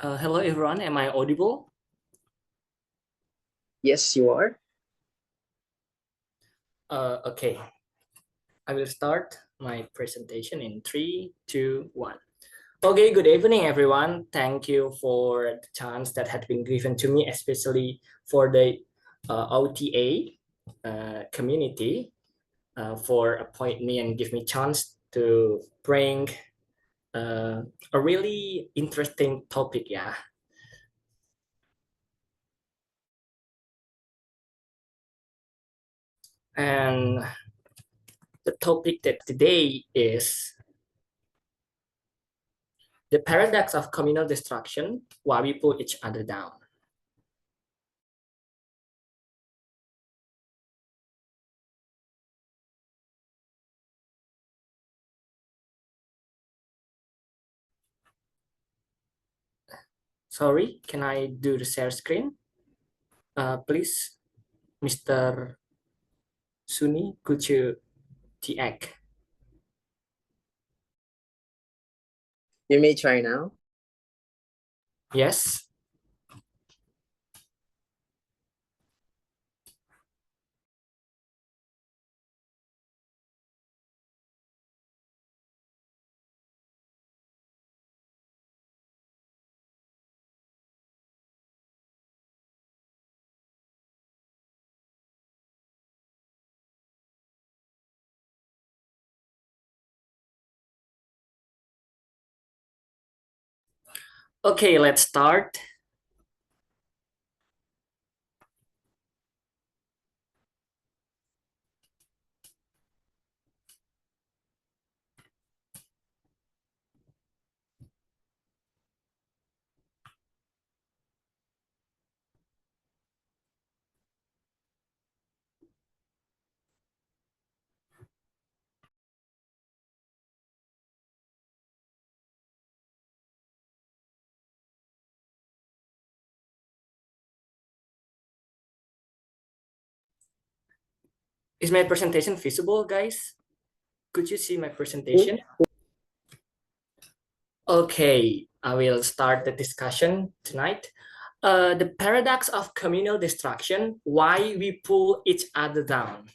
Hello everyone, am I audible? Yes, you are. Okay, I will start my presentation in 3, 2, 1. Okay, good evening everyone. Thank you for the chance that had been given to me, especially for the OTA community for appoint me and give me chance to bring a really interesting topic, yeah. And the topic that today is the paradox of communal destruction, why we pull each other down. Sorry, can I do the share screen? Please, Mr. Suni, could you TX? You may try now. Yes. Okay, let's start. Is my presentation visible, guys? Could you see my presentation? Okay, I will start the discussion tonight. The paradox of communal destruction, why we pull each other down.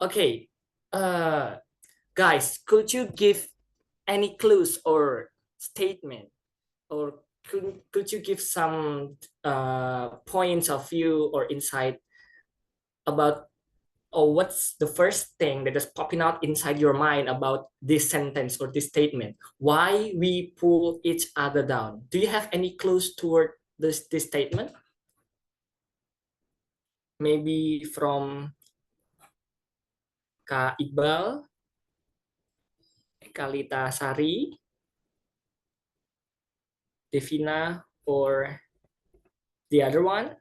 Okay, guys, could you give any clues or statement, or could you give some points of view or insight about, or what's the first thing that is popping out inside your mind about this sentence or this statement? Why we pull each other down? Do you have any clues toward this statement? Maybe from Kak Iqbal, Kalita Sari, Devina, or the other one?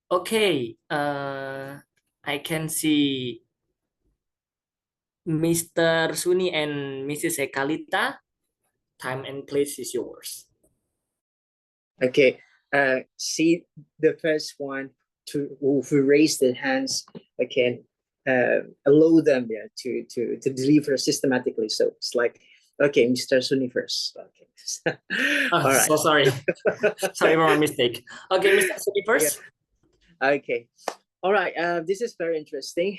Okay, I can see Mr. Suni and Mrs. Ekalita. Time and place is yours. Okay. See the first one who raised their hands. Okay. Allow them, yeah, to deliver systematically. So it's like, okay, Mr. Suni first. Okay. Oh, All right. so sorry. Sorry for my mistake. Okay, Mr. Suni first. Okay. All right. This is very interesting.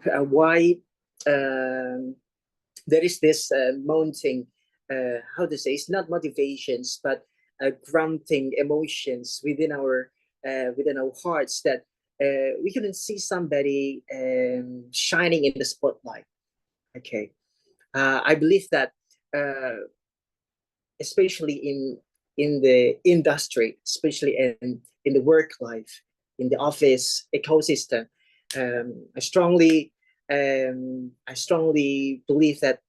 Why there is this mounting, how to say, it's not motivations, but granting emotions within our hearts that we couldn't see somebody shining in the spotlight. Okay. I believe that especially in the industry, especially in the work life, in the office ecosystem, I strongly believe that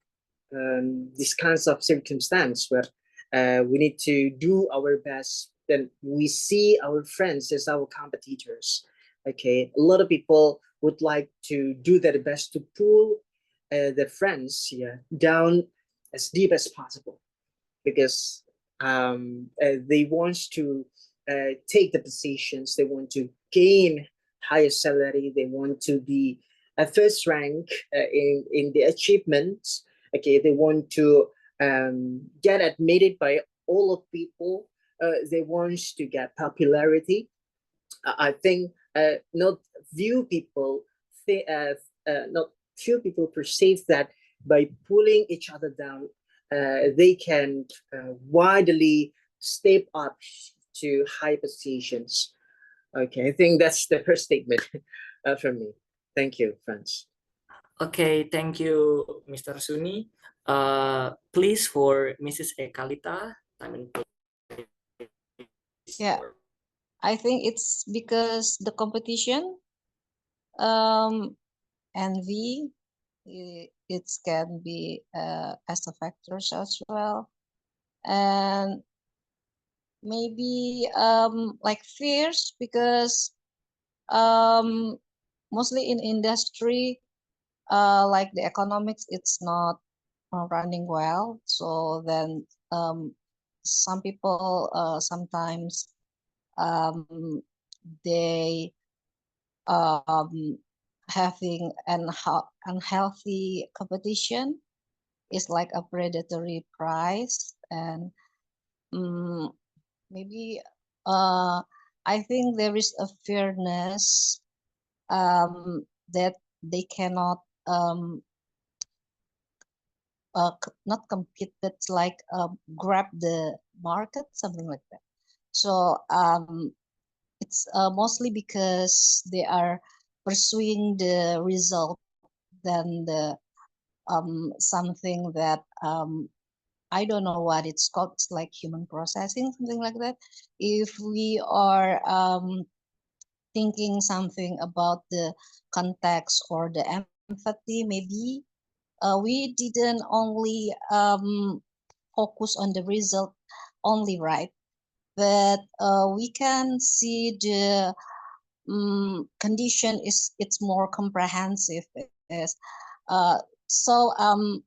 these kinds of circumstance where we need to do our best then we see our friends as our competitors. Okay, a lot of people would like to do their best to pull their friends, yeah, down as deep as possible, because they want to take the positions, they want to gain higher salary, they want to be a first rank in the achievements. Okay, they want to get admitted by all of people. They want to get popularity. I think not few people not few people perceive that by pulling each other down, they can widely step up to high positions. Okay, I think that's the first statement from me. Thank you, Franz. Okay, thank you, Mr. Suni. Please for Mrs. Ekalita, time and place. Yeah, I think it's because the competition, um, envy, it can be as a factors as well, and maybe like fears, because mostly in industry, like the economics, it's not running well. So then some people sometimes they having an unhealthy competition is like a predatory price, and maybe I think there is a fairness that they cannot not compete, but like grab the market, something like that. So it's mostly because they are pursuing the result than the something that I don't know what it's called. It's like human processing, something like that. If we are thinking something about the context or the empathy, maybe we didn't only focus on the result only, right? But we can see the condition is it's more comprehensive. Is so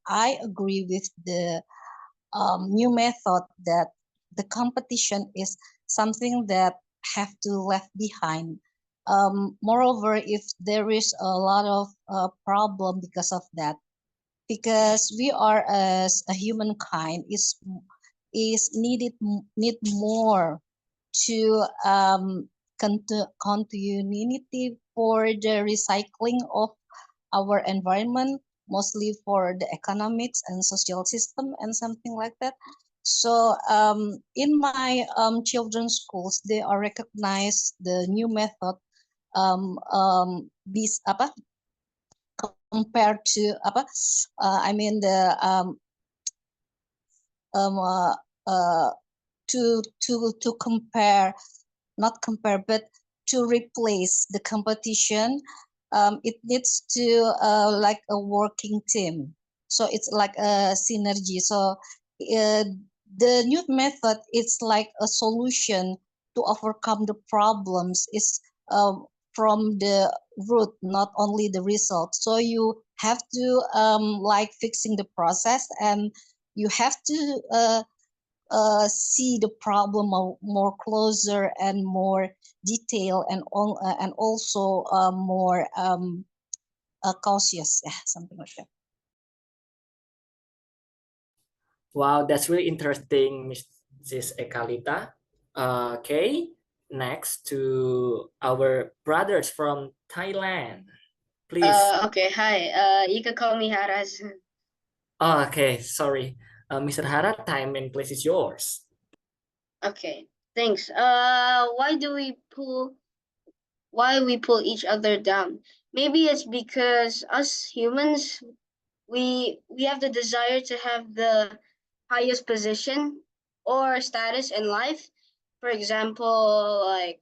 I agree with the new method that the competition is something that have to left behind. Moreover, if there is a lot of problem because of that, because we are as a humankind is need more to continuity for the recycling of our environment, mostly for the economics and social system and something like that. So in my children's schools, they are recognize the new method bis apa compared to apa I mean the um uh, uh, to compare, not compare, but to replace the competition. It needs to like a working team, so it's like a synergy. So the new method is like a solution to overcome the problems, is from the root, not only the result. So you have to like fixing the process, and you have to see the problem more closer and more detail, and and also more cautious, yeah, something like that. Wow, that's really interesting, Mrs. Ekalita. Okay, next to our brothers from Thailand, please. Okay, hi. You can call me Haras. Oh, okay, sorry. Mr. Hara, time and place is yours. Okay, thanks. Why we pull each other down? Maybe it's because us humans, we have the desire to have the highest position or status in life. For example, like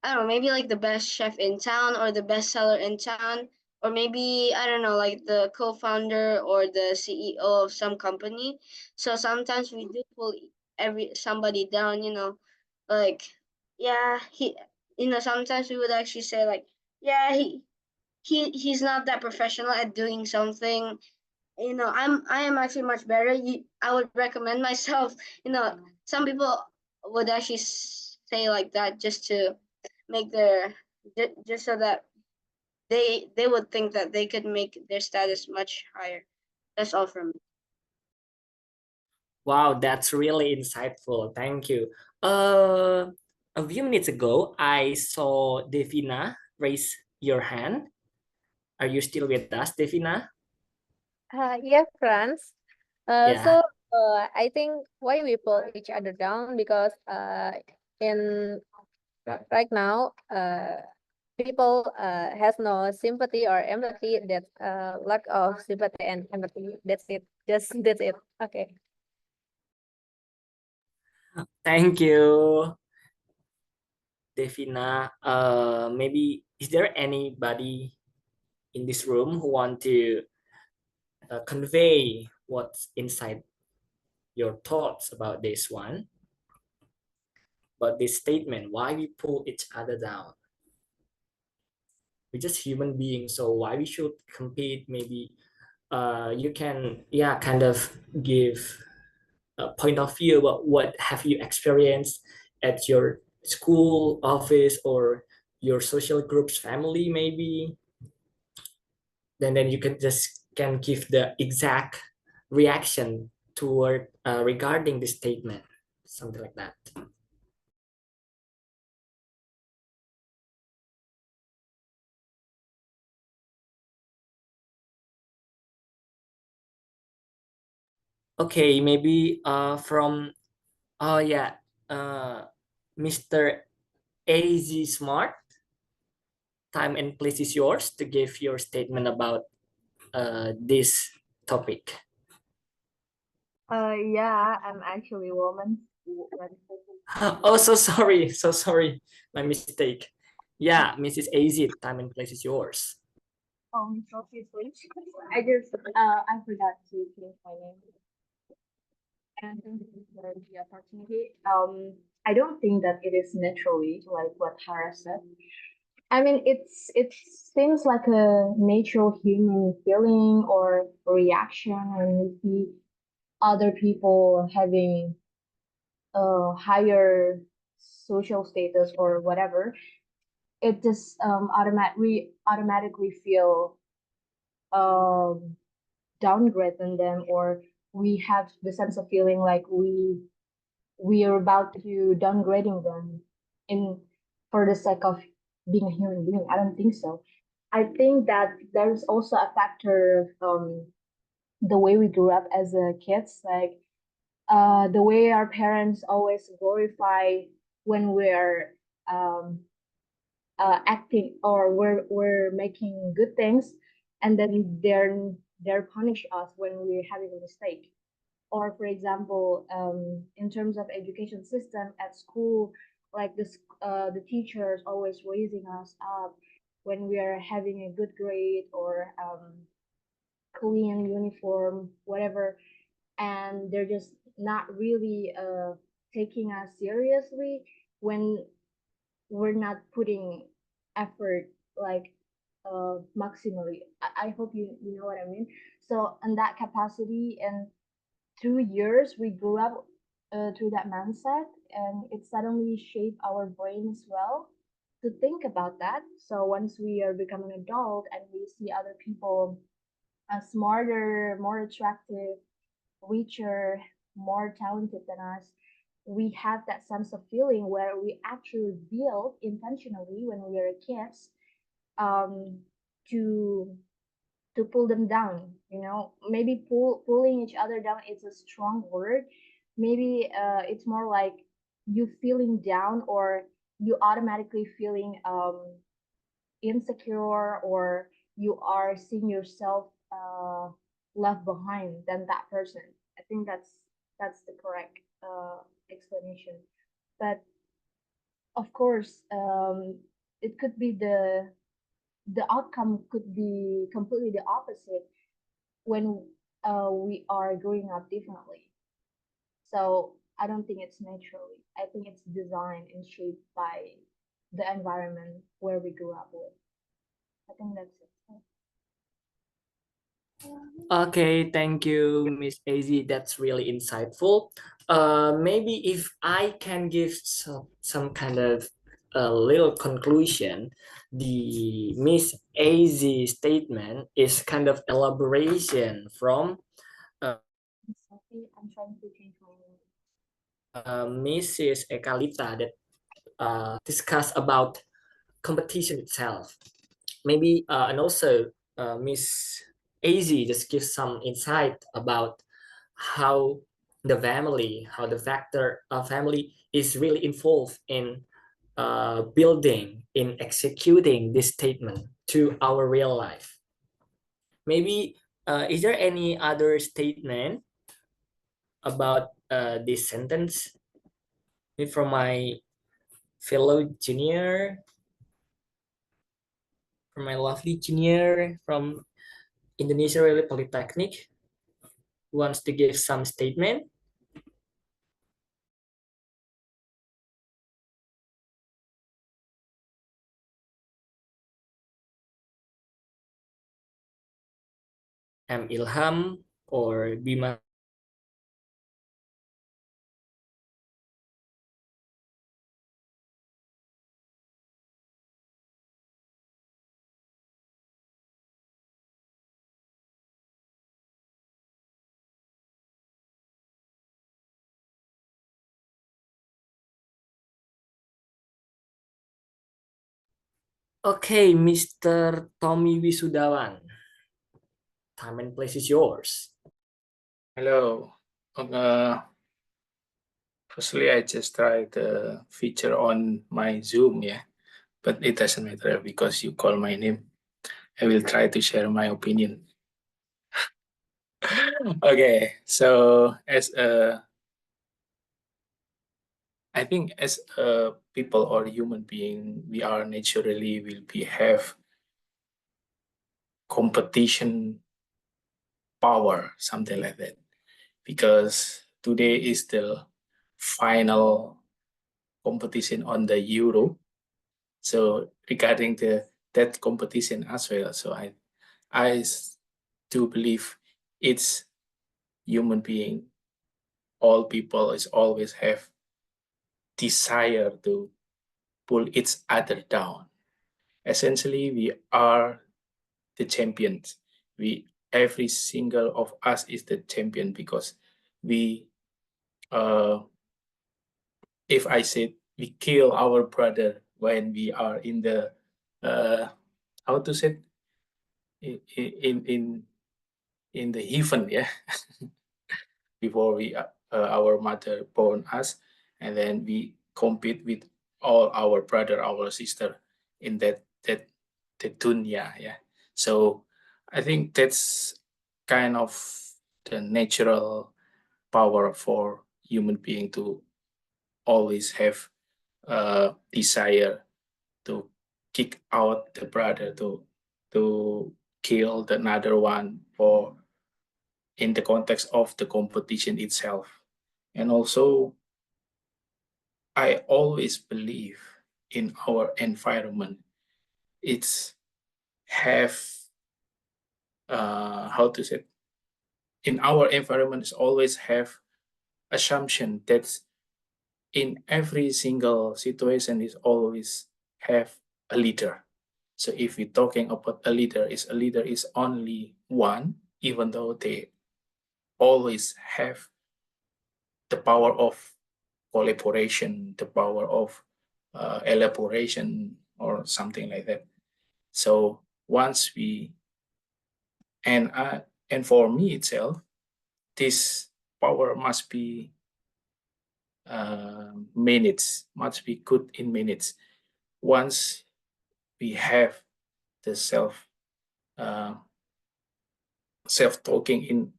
I don't know, maybe like the best chef in town or the best seller in town, or maybe I don't know, like the co-founder or the CEO of some company. So sometimes we do pull every somebody down, like, yeah, sometimes we would actually say like, yeah, he's not that professional at doing something. I am actually much better. I would recommend myself. Some people would actually say like that just to make just so that they would think that they could make their status much higher. That's all from me. Wow, that's really insightful. Thank you. Uh, a few minutes ago, I saw Devina raise your hand. Are you still with us, Devina? Yeah, France. Yeah. I think why we pull each other down because in right now people has no sympathy or empathy. That lack of sympathy and empathy. That's it. Just that's it. Okay. Thank you, Devina. Maybe is there anybody in this room who want to convey what's inside your thoughts about this one, about this statement? Why we pull each other down? We're just human beings, so why we should compete? Maybe you can, yeah, kind of give a point of view about what have you experienced at your school, office, or your social groups, family, maybe. Then you can give the exact reaction toward regarding this statement, something like that. Okay, maybe from oh yeah, uh, Mr. AZ Smart, time and place is yours to give your statement about this topic. Yeah, I'm actually woman. Oh, so sorry, so sorry, my mistake. Yeah, Mrs. AZ, time and place is yours. Okay, please. I forgot to change my name. And thank you for the opportunity. I don't think that it is naturally like what Hara said. I mean, it seems like a natural human feeling or reaction when you see other people having a higher social status or whatever. It just automatically feel um downgrade than them, or we have the sense of feeling like we are about to downgrading them in for the sake of being a human being. I don't think so. I think that there's also a factor of the way we grew up as a kids, like the way our parents always glorify when we're um, acting or we're making good things, and then they're punish us when we're having a mistake. Or for example, in terms of education system at school, like this the teachers always raising us up when we are having a good grade or clean uniform, whatever, and they're just not really taking us seriously when we're not putting effort like maximally. I hope you know what I mean. So in that capacity and through years we grew up through that mindset, and it suddenly shaped our brain as well to think about that. So once we are becoming an adult and we see other people smarter, more attractive, richer, more talented than us, we have that sense of feeling where we actually build intentionally when we are kids um, to pull them down. Maybe pulling each other down is a strong word. Maybe it's more like you feeling down, or you automatically feeling insecure, or you are seeing yourself left behind than that person. I think that's the correct explanation. But of course, it could be the outcome could be completely the opposite when we are growing up differently. So I don't think it's naturally. I think it's designed and shaped by the environment where we grew up with. I think that's it. Okay, thank you, Miss Az. That's really insightful. Maybe if I can give some kind of a little conclusion, the Miss Az statement is kind of elaboration from Sophie, I'm trying to change my name. Mrs. Ekalita that discuss about competition itself. Maybe and also Miss Az just gives some insight about how how the factor family is really involved in building, in executing this statement to our real life. Maybe is there any other statement about this sentence? Maybe from my fellow junior, from my lovely junior from Indonesia Railway Polytechnic, who wants to give some statement? Ilham or Bima? Okay, Mr. Tommy Wisudawan, time and place is yours. Hello. Firstly, I just tried the feature on my Zoom, yeah, but it doesn't matter because you call my name. I will try to share my opinion. Okay, so I think as a people or human being, we are naturally will be have competition power, something like that, because today is the final competition on the Euro. So regarding that competition as well, so I do believe it's human being, all people is always have desire to pull each other down. Essentially, we are the champions. Every single of us is the champion because we if I said we kill our brother when we are in the how to say in the heaven, yeah, before we our mother born us, and then we compete with all our brother, our sister in that the dunya, yeah. So I think that's kind of the natural power for human being to always have a desire to kick out the brother, to kill the another one, or in the context of the competition itself. And also, I always believe in our environment. It's have how to say, in our environment is always have assumption that in every single situation is always have a leader. So if we're talking about a leader is only one, even though they always have the power of collaboration, the power of elaboration, or something like that. So once we and for me itself, this power must be minutes, must be good in minutes. Once we have the self talking in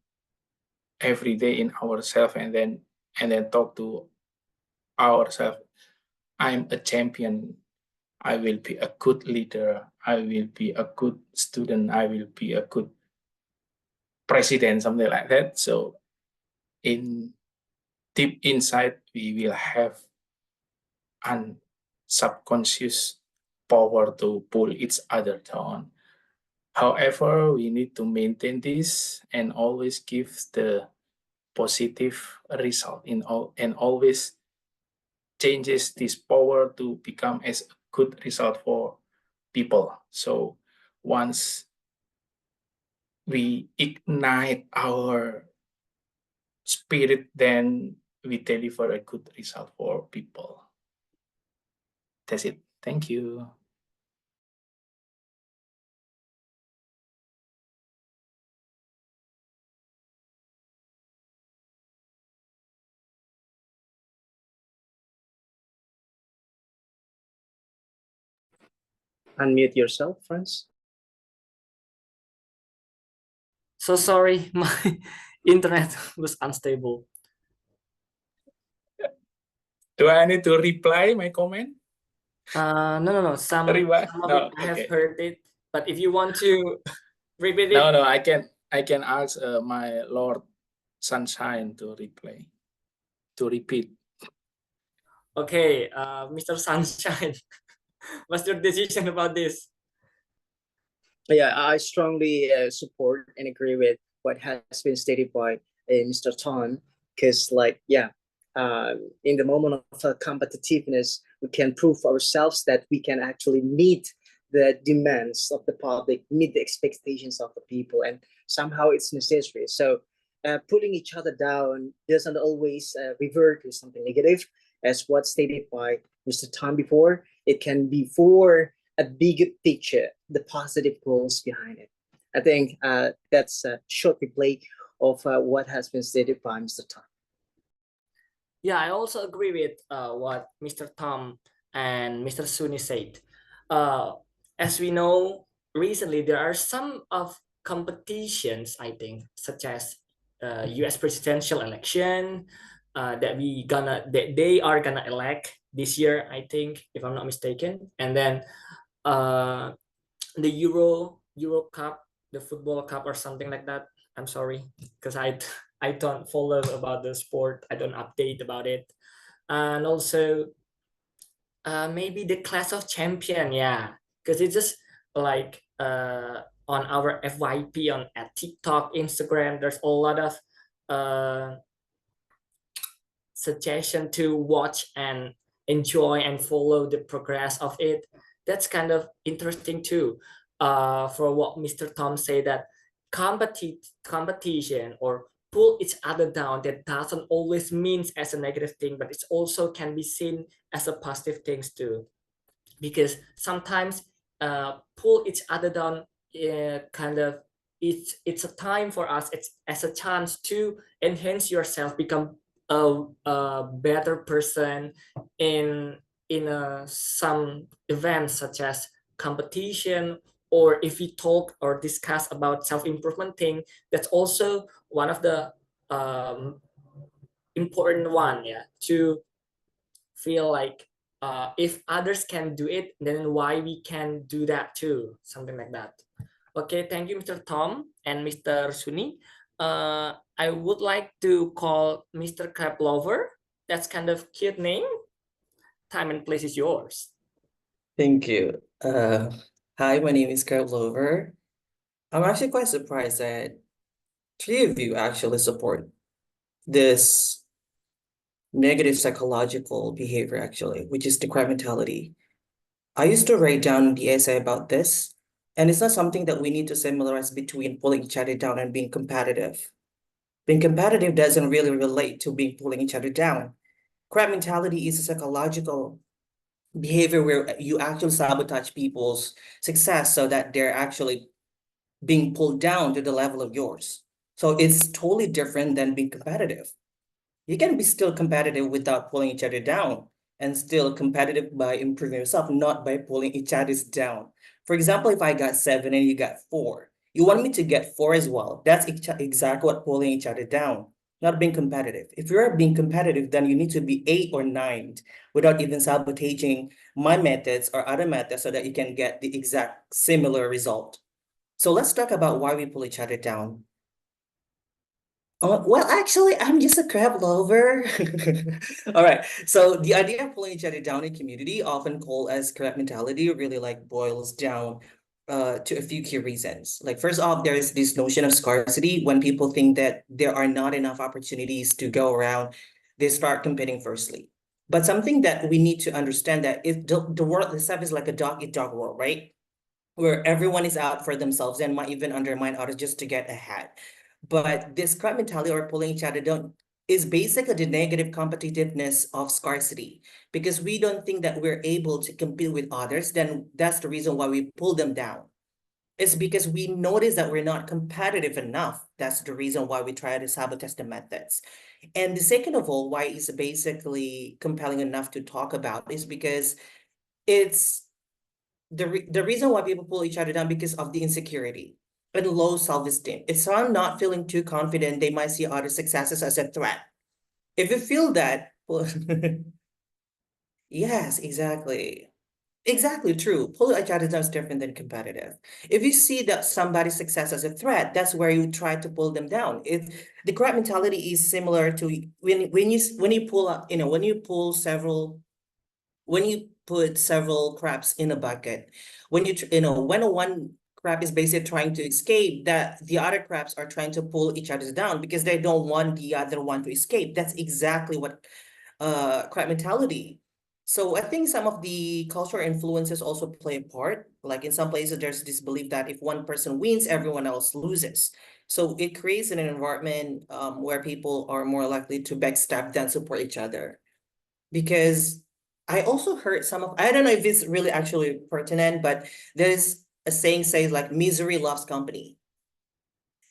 every day in ourselves, and then talk to ourselves. I'm a champion. I will be a good leader. I will be a good student. I will be a good president, something like that. So in deep inside, we will have an subconscious power to pull each other down. However, we need to maintain this and always give the positive result in all, and always changes this power to become as a good result for people. So once we ignite our spirit, then we deliver a good result for people. That's it. Thank you. Unmute yourself, Franz. So sorry, my internet was unstable. Do I need to reply my comment? No. Some of No, it I have okay. heard it, but if you want to repeat it, No, I can ask my Lord Sunshine to reply, to repeat. okay, Mr. Sunshine, what's your decision about this? Yeah, I strongly support and agree with what has been stated by Mr. Tom, because in the moment of competitiveness, we can prove ourselves that we can actually meet the demands of the public, meet the expectations of the people, and somehow it's necessary. So pulling each other down doesn't always revert to something negative, as what stated by Mr. Tom before. It can be for a bigger picture, the positive goals behind it. I think that's a short replay of what has been stated by Mr. Tom. Yeah, I also agree with what Mr. Tom and Mr. Suni said. As we know, recently there are some of competitions, I think, such as U.S. presidential election that they are gonna elect this year, I think, if I'm not mistaken, and then the Euro Cup, the football cup or something like that. I'm sorry because I don't follow about the sport. I don't update about it. And also maybe the Clash of Champion, yeah, because it's just like on our FYP on at TikTok, Instagram. There's a lot of suggestion to watch and enjoy and follow the progress of it. That's kind of interesting too. For what Mr. Tom say that competition or pull each other down, that doesn't always means as a negative thing, but it also can be seen as a positive things too. Because sometimes pull each other down kind of it's a time for us, it's as a chance to enhance yourself, become a better person in some events such as competition, or if we talk or discuss about self-improvement thing, that's also one of the important one, yeah, to feel like if others can do it, then why we can do that too, something like that. Okay, thank you, Mr. Tom and Mr. Suni. I would like to call Mr. Crab Lover. That's kind of cute name. Time and place is yours. Thank you. Hi, my name is Carl Lover. I'm actually quite surprised that three of you actually support this negative psychological behavior, actually, which is the crime mentality. I used to write down the essay about this, and it's not something that we need to similarize between pulling each other down and being competitive. Being competitive doesn't really relate to being pulling each other down. Crime mentality is a psychological behavior where you actually sabotage people's success so that they're actually being pulled down to the level of yours. So it's totally different than being competitive. You can be still competitive without pulling each other down, and still competitive by improving yourself, not by pulling each other's down. For example, if I got 7 and you got 4, you want me to get 4 as well. That's exactly what pulling each other down, not being competitive. If you're being competitive, then you need to be 8 or 9 without even sabotaging my methods or other methods so that you can get the exact similar result. So let's talk about why we pull each other down. Well, actually, I'm just a crab lover. All right. So the idea of pulling each other down in community, often called as crab mentality, really like boils down to a few key reasons. Like first off, there is this notion of scarcity. When people think that there are not enough opportunities to go around, they start competing firstly. But something that we need to understand that if the world itself is like a dog eat dog world, right? Where everyone is out for themselves and might even undermine others just to get ahead. But this crab mentality or pulling each other down is basically the negative competitiveness of scarcity. Because we don't think that we're able to compete with others, then that's the reason why we pull them down. It's because we notice that we're not competitive enough. That's the reason why we try to sabotage the methods. And the second of all, why it's basically compelling enough to talk about is because it's the reason why people pull each other down because of the insecurity and low self-esteem. If someone not feeling too confident, they might see other successes as a threat. If you feel that, well, yes, exactly. Exactly true. Pull each other down is different than competitive. If you see that somebody's success as a threat, that's where you try to pull them down. If the grab mentality is similar to when you pull up, when you pull several when you put several crabs in a bucket, when one crab is basically trying to escape, that the other crabs are trying to pull each other down because they don't want the other one to escape. That's exactly what crab mentality. So I think some of the cultural influences also play a part. Like in some places, there's this belief that if one person wins, everyone else loses. So it creates an environment where people are more likely to backstab than support each other because I also heard I don't know if it's really actually pertinent, but there's a saying says like misery loves company.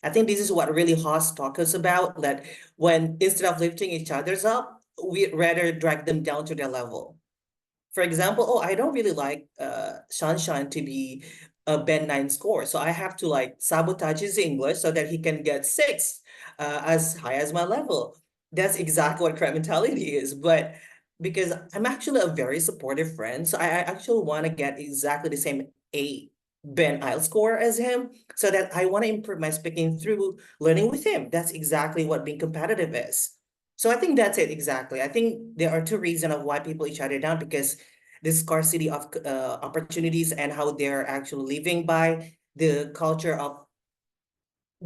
I think this is what really Haas talk us about, that when instead of lifting each other's up, we rather drag them down to their level. For example, oh, I don't really like Shanshan to be a band 9 score. So I have to like sabotage his English so that he can get 6 as high as my level. That's exactly what crab mentality is. But because I'm actually a very supportive friend, so I actually want to get exactly the same A Ben IELTS score as him so that I want to improve my speaking through learning with him. That's exactly what being competitive is. So I think that's it exactly. I think there are two reasons of why people each other down because the scarcity of opportunities and how they're actually living by the culture of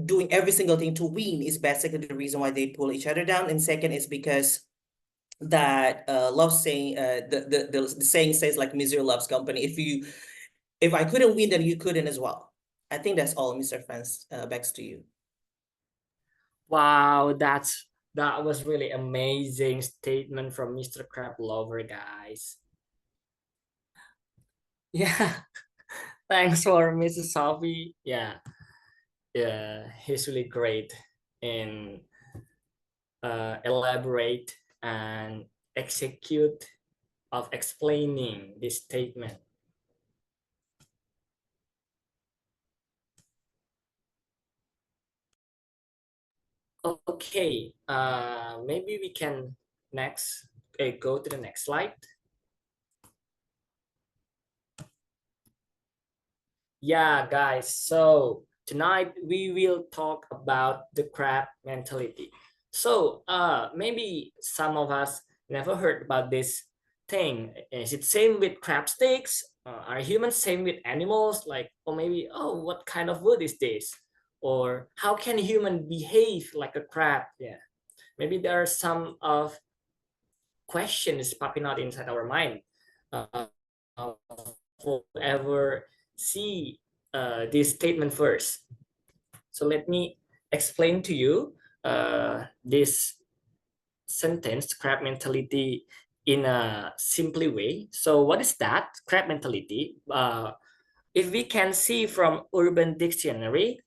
doing every single thing to win is basically the reason why they pull each other down. And second is because that love saying the saying says like misery loves company. If I couldn't win, then you couldn't as well. I think that's all, Mr. France. Back to you. Wow, that was really amazing statement from Mr. Crab Lover, guys. Yeah, thanks for Mrs. Sophie. Yeah, he's really great in elaborate and execute of explaining this statement. Okay, maybe we can next go to the next slide. Yeah, guys. So tonight we will talk about the crab mentality. So maybe some of us never heard about this thing. Is it same with crab sticks? Are humans same with animals? Like, or maybe, oh, what kind of wood is this? Or how can human behave like a crab? Yeah, maybe there are some of questions popping out inside our mind. Uh, Whoever see this statement first. So let me explain to you this sentence, crab mentality, in a simply way. So what is that? Crab mentality. If we can see from Urban Dictionary,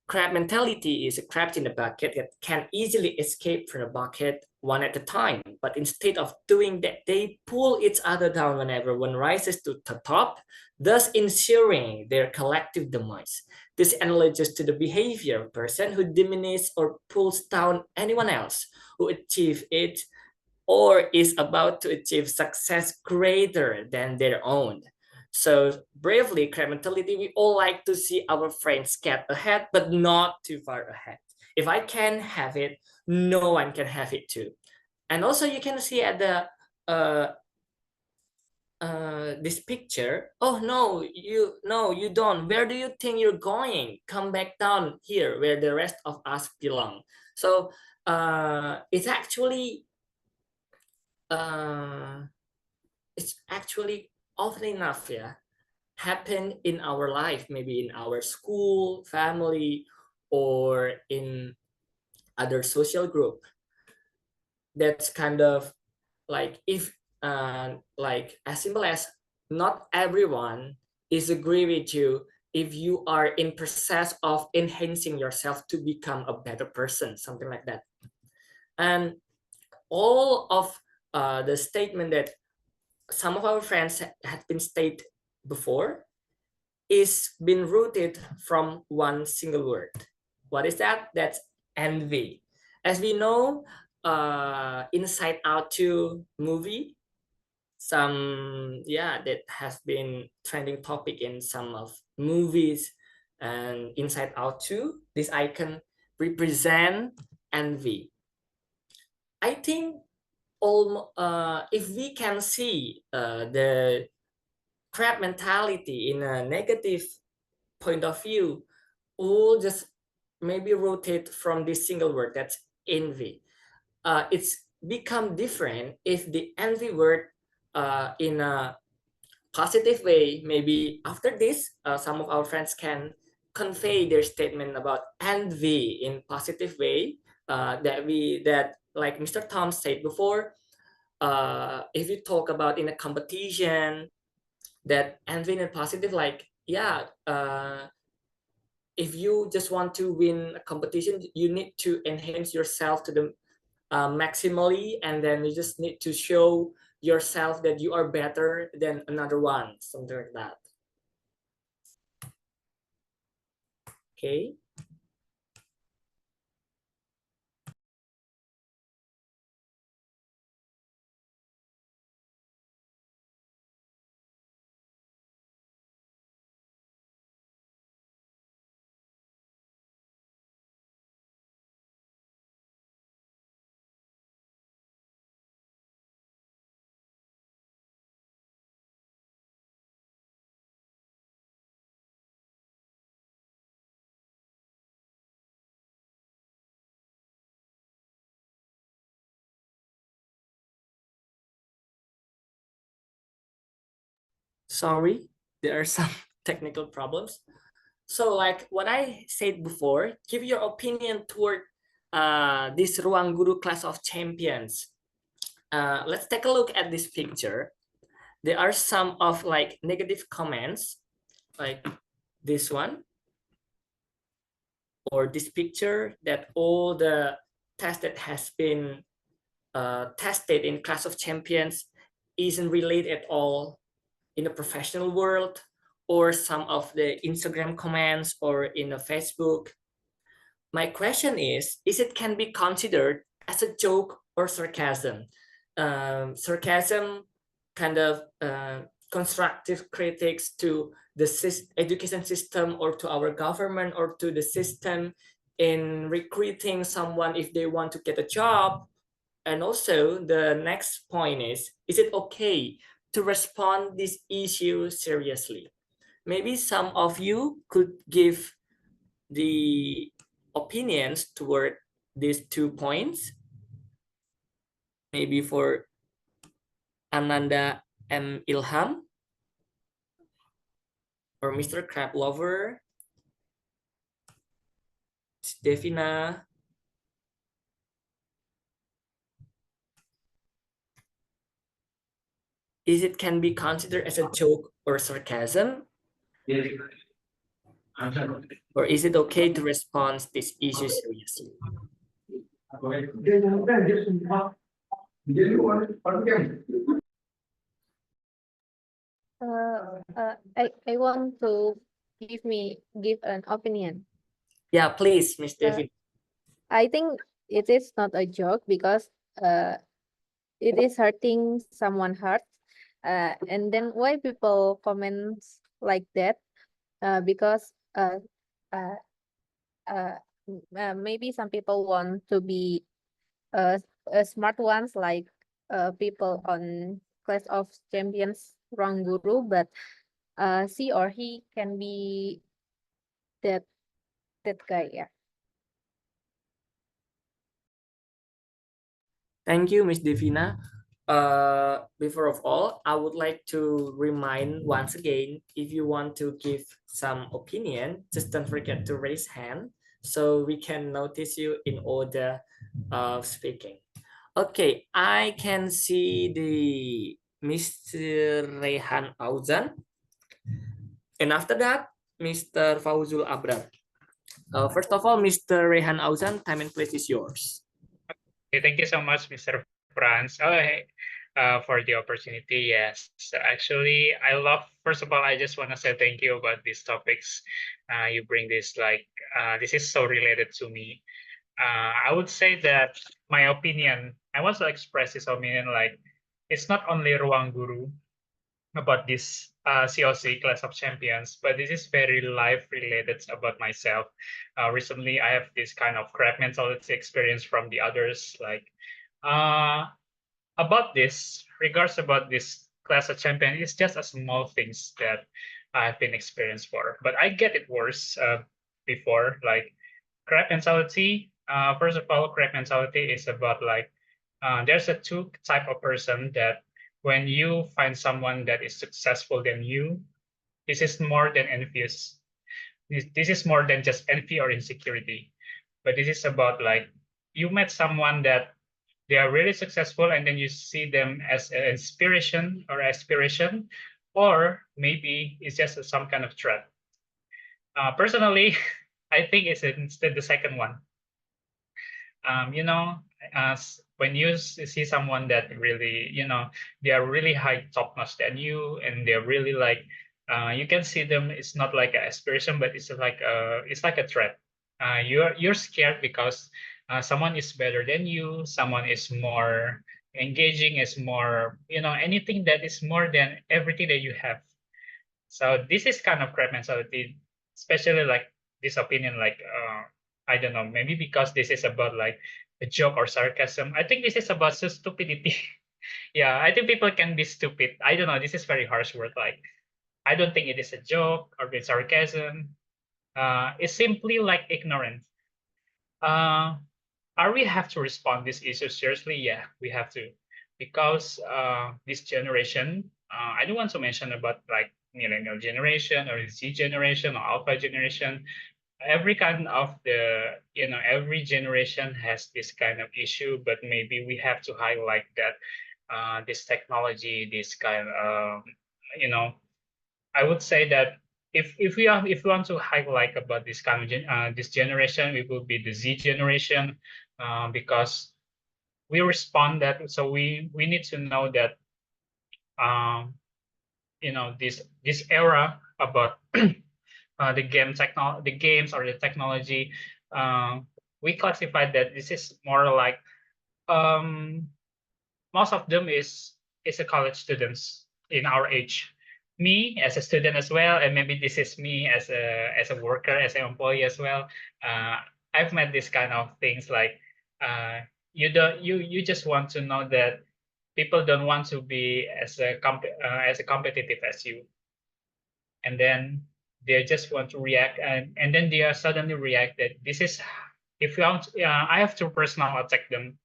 crab mentality is a crab in a bucket that can easily escape from the bucket one at a time. But instead of doing that, they pull each other down whenever one rises to the top, thus ensuring their collective demise. This analogies to the behavior of a person who diminishes or pulls down anyone else who achieves it or is about to achieve success greater than their own. So bravely, crab mentality, we all like to see our friends get ahead, but not too far ahead. If I can have it, no one can have it too. And also you can see at the this picture. Oh no, you don't. Where do you think you're going? Come back down here where the rest of us belong. So it's actually often enough, yeah, happen in our life, maybe in our school, family, or in other social group. That's kind of like, if like as simple as not everyone is agree with you if you are in process of enhancing yourself to become a better person, something like that. And all of the statement that some of our friends had been stated before is been rooted from one single word. What is that? That's envy. As we know, Inside Out 2 movie, that has been trending topic in some of movies, and Inside Out 2, this icon represent envy. I think if we can see the crab mentality in a negative point of view, all just maybe rotate from this single word, that's envy. It's become different if the envy word in a positive way. Maybe after this, some of our friends can convey their statement about envy in positive way, that like Mr. Tom said before, if you talk about in a competition, that envy in a positive, like, yeah, if you just want to win a competition, you need to enhance yourself to the maximally, and then you just need to show yourself that you are better than another one, something like that. Okay. Sorry, there are some technical problems. So like what I said before, give your opinion toward this Ruang Guru class of champions. Let's take a look at this picture. There are some of like negative comments, like this one, or this picture, that all the tests that has been tested in class of champions isn't related at all in the professional world, or some of the Instagram comments or in the Facebook. My question is it can be considered as a joke or sarcasm? Sarcasm, kind of constructive critics to the education system, or to our government, or to the system in recruiting someone if they want to get a job. And also the next point is it okay to respond this issue seriously? Maybe some of you could give the opinions toward these 2 points. Maybe for Ananda M. Ilham, or Mr. Crab Lover, Devina. Is it can be considered as a joke or sarcasm? Or is it okay to respond this issue seriously? I want to give an opinion. Yeah, please, Ms. Devina. I think it is not a joke because it is hurting someone's heart. And then why people comment like that? Because maybe some people want to be smart ones like people on Clash of Champions Ruang Guru, but she or he can be that guy. Yeah. Thank you, Miss Devina. Before of all, I would like to remind once again, if you want to give some opinion, just don't forget to raise hand so we can notice you in order of speaking. Okay, I can see the Mr. Rehan Auzan, and after that, Mr. Fauzul Abrar. First of all, Mr. Rehan Auzan, time and place is yours. Okay, thank you so much, Mr. Franz. Oh, hey, for the opportunity. Yes, so actually, I love. First of all, I just want to say thank you about these topics. You bring this like this is so related to me. I would say that my opinion. I want to express this opinion like it's not only Ruang Guru about this COC Class of Champions, but this is very life related about myself. Recently, I have this kind of crab mentality experience from the others, like uh, about this, regards about this Class of Champion, it's just a small things that I've been experienced for, but I get it worse before, like crab mentality. First of all, crab mentality is about like there's a two type of person that when you find someone that is successful than you, this is more than envious. This is more than just envy or insecurity, but this is about like you met someone that they are really successful and then you see them as an inspiration or aspiration, or maybe it's just some kind of threat. Personally, I think it's instead the second one. You know, as when you see someone that really, you know, they are really high top notch than you, and they're really like, you can see them. It's not like an aspiration, but it's like a threat. You're scared because someone is better than you. Someone is more engaging, is more, you know, anything that is more than everything that you have. So this is kind of crab mentality, especially like this opinion, like I don't know, maybe because this is about like a joke or sarcasm. I think this is about stupidity. Yeah, I think people can be stupid. I don't know. This is very harsh word. Like I don't think it is a joke or it's sarcasm. It's simply like ignorance. Uh, are we have to respond this issue seriously? Yeah, we have to, because this generation, I don't want to mention about like millennial generation or Z generation or alpha generation. Every kind of the, you know, every generation has this kind of issue, but maybe we have to highlight that this technology, this kind of, you know, I would say that if we want to highlight about this kind of this generation, it will be the Z generation, because we respond that. So we need to know that um, you know, this era about the games or the technology. We classified that this is more like um, most of them is a college students in our age. Me as a student as well, and maybe this is me as a worker, as an employee as well. Uh, I've met this kind of things like you don't you just want to know that people don't want to be as a competitive as you, and then they just want to react, and then they are suddenly react that this is if you want. I have to personal attack them.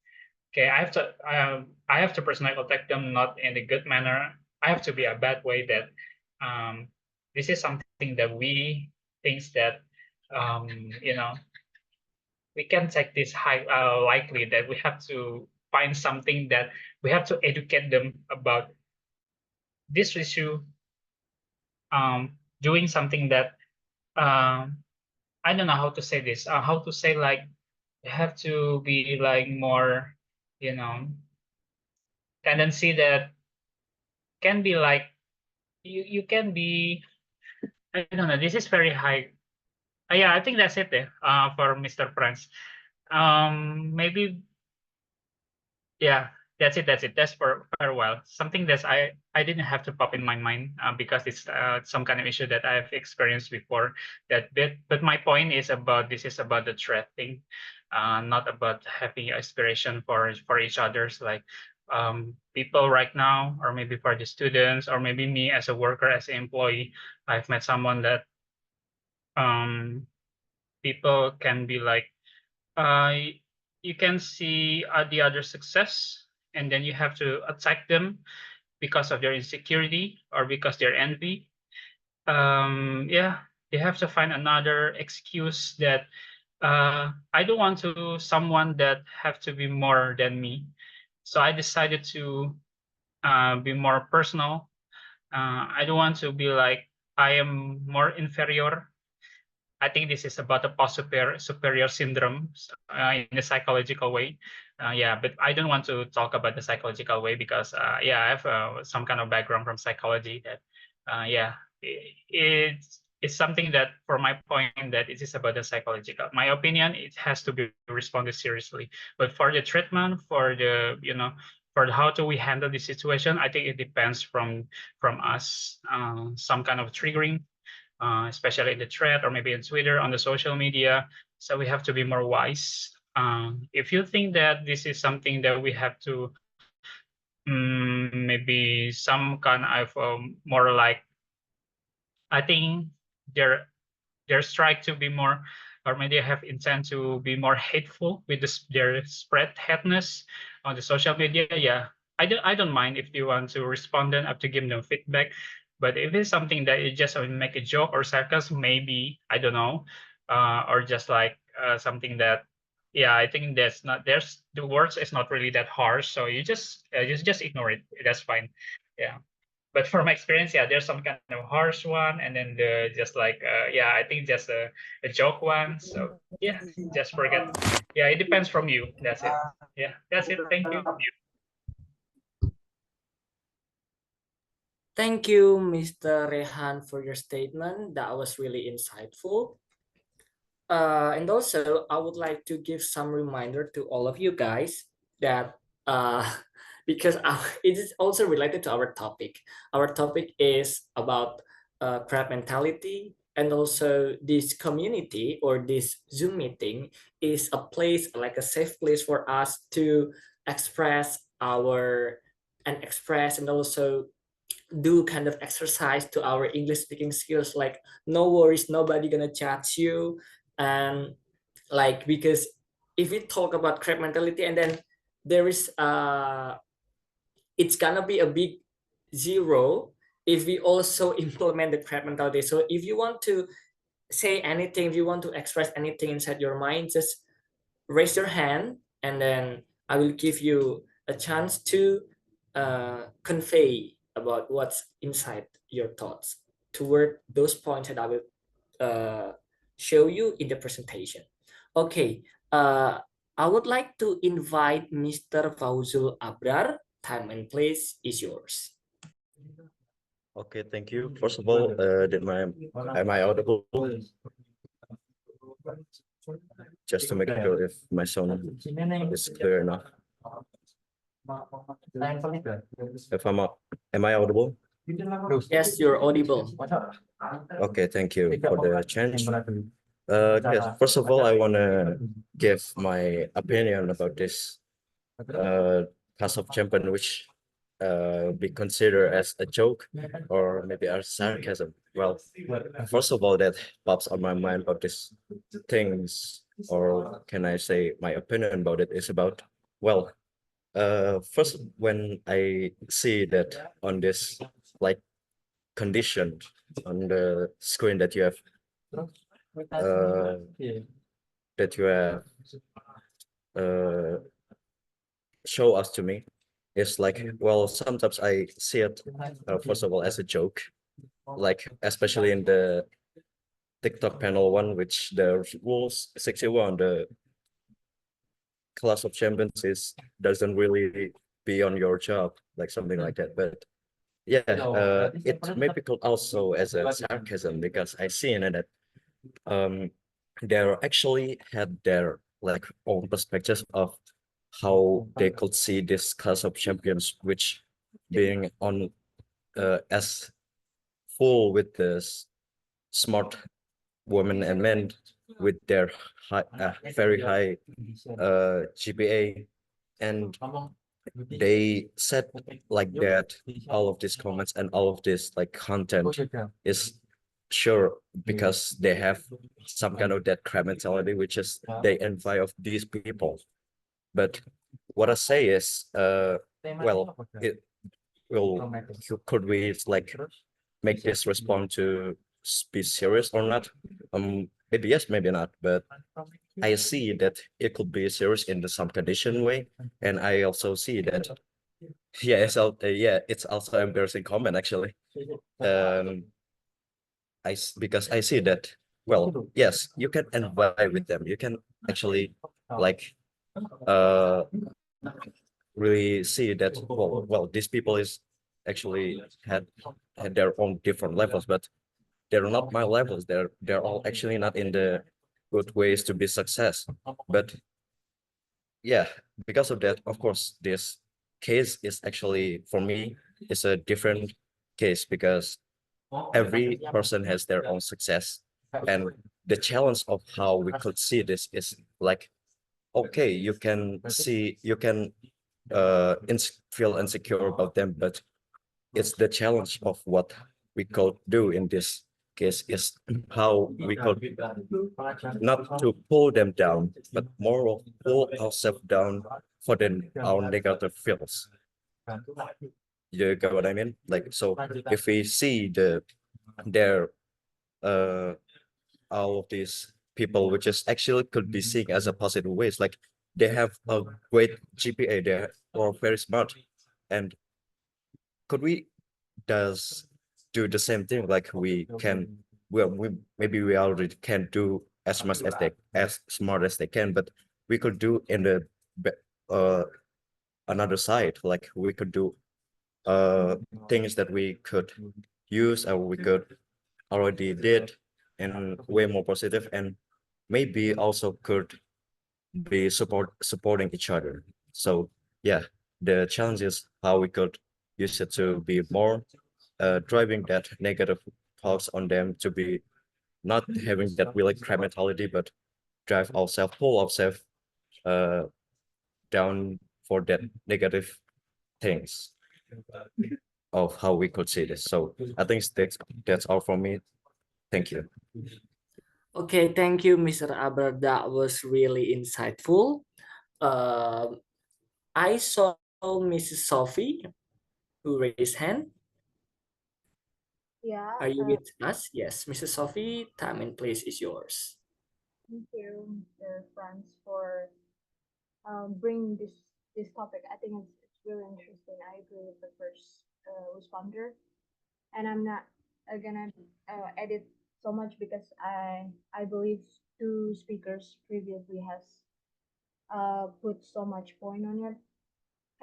Okay, I have to personally protect them, not in a good manner. I have to be a bad way that um, this is something that we thinks that um, you know, we can take this high likely that we have to find something that we have to educate them about this issue, doing something that I don't know how to say this, how to say like you have to be like more, you know, tendency that can be like you can be, I don't know, this is very high. Yeah, I think that's it there for Mr. Franz. Maybe, yeah, That's it. That's for a while. Something that I didn't have to pop in my mind because it's some kind of issue that I've experienced before. That bit, but my point is about this is about the threat thing, not about having aspiration for each other's like people right now, or maybe for the students, or maybe me as a worker, as an employee. I've met someone that um people can be like uh you can see the other success, and then you have to attack them because of their insecurity or because their envy. Yeah, they have to find another excuse that I don't want to someone that have to be more than me. So I decided to be more personal. I don't want to be like I am more inferior. I think this is about the superior syndrome in a psychological way. Yeah, but I don't want to talk about the psychological way because yeah, I have some kind of background from psychology that yeah, it's something that for my point that it is about the psychological. My opinion, it has to be responded seriously. But for the treatment, for the for how do we handle the situation, I think it depends from us. Some kind of triggering especially in the thread or maybe in Twitter on the social media. So we have to be more wise. If you think that this is something that we have to maybe some kind of more like, I think there there's try to be more, or maybe have intent to be more hateful with their spread hatness on the social media. Yeah, I don't mind if you want to respond then up to give them feedback. But if it's something that you just make a joke or sarcasm, maybe I don't know, or just like something that, yeah, I think that's not there's the words is not really that harsh, so you just ignore it. That's fine. Yeah, but from my experience, yeah, there's some kind of harsh one, and then the just like yeah, I think just a joke one. So yeah, just forget. Yeah, it depends from you. That's it. Yeah, that's it. Thank you. Thank you, Mr. Rehan, for your statement. That was really insightful. And also, I would like to give some reminder to all of you guys that because it is also related to our topic. Our topic is about crab mentality, and also this community or this Zoom meeting is a place like a safe place for us to express our and express and also do kind of exercise to our English speaking skills, like no worries, nobody gonna judge you. And like, because if we talk about crab mentality and then there is it's gonna be a big zero if we also implement the crab mentality. So if you want to say anything, if you want to express anything inside your mind, just raise your hand, and then I will give you a chance to convey about what's inside your thoughts toward those points that I will uh, show you in the presentation. Okay, I would like to invite Mr. Fauzul Abrar. Time and place is yours. Okay, thank you. First of all, am I audible? Just to make sure if my sound is clear enough. If am I audible? Yes, you're audible. Okay, thank you for the change. Yes, first of all, I want to give my opinion about this Clash of Champion, which be considered as a joke or maybe as sarcasm. Well, first of all, that pops on my mind about these things, or can I say my opinion about it is about, well, first when I see that on this like condition on the screen that you have uh, that you have uh, show us to me, it's like, well, sometimes I see it first of all as a joke, like especially in the TikTok panel one, which the rules 61, the Clash of Champions is doesn't really be on your job, like something like that. But yeah, it may be called also as a sarcasm because I see in it that they actually had their like own perspectives of how they could see this class of champions, which being on as full with this smart women and men with their very high GPA, and they said like that all of these comments and all of this like content is sure because they have some kind of that crab mentality, which is they envy of these people. But what I say is, well, it will could we like make this respond to be serious or not? Maybe yes, maybe not. But I see that it could be serious in the some condition way, and I also see that yeah, it's also embarrassing comment actually. Um, because I see that well, yes, you can envy with them. You can actually like uh really see that well these people is actually had their own different levels, but they're not my levels. They're all actually not in the good ways to be success. But yeah, because of that, of course, this case is actually for me is a different case because every person has their own success, and the challenge of how we could see this is like okay, you can see you can feel insecure about them, but it's the challenge of what we could do in this case is how we could not to pull them down, but more of pull ourselves down for our negative feels. You get what I mean? Like so if we see their uh all of these people which is actually could be seen as a positive ways, like they have a great GPA, they are very smart, and could we does do the same thing like we can well we maybe we already can do as much as they as smart as they can, but we could do in the uh another side, like we could do uh things that we could use or we could already did and way more positive, and maybe also could be supporting each other. So yeah, the challenge is how we could use it to be more driving that negative thoughts on them to be not having that really crab mentality, but drive ourselves, pull ourselves uh, down for that negative things of how we could see this. So I think that's all from me. Thank you. Okay, thank you, Mr. Aber. That was really insightful. Um, I saw Mrs. Sophie who raised hand. Yeah, Are you with us? Yes, Mrs. Sophie, time and place is yours. thank you, Mr. Franz, for bringing this topic. I think it's really interesting. I agree with the first responder, and I'm not gonna edit so much because I believe two speakers previously has put so much point on it.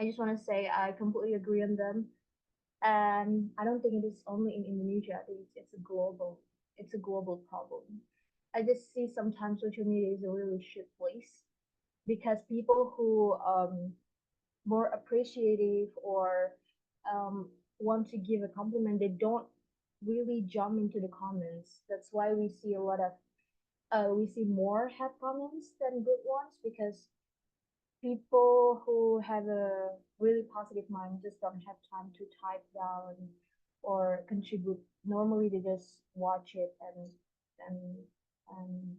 I just want to say I completely agree on them, and I don't think it is only in Indonesia. I think it's a global problem. I just see sometimes social media is a really shit place because people who more appreciative or want to give a compliment, they don't really jump into the comments. That's why we see a lot of we see more hate comments than good ones because people who have a really positive mind just don't have time to type down or contribute. Normally, they just watch it and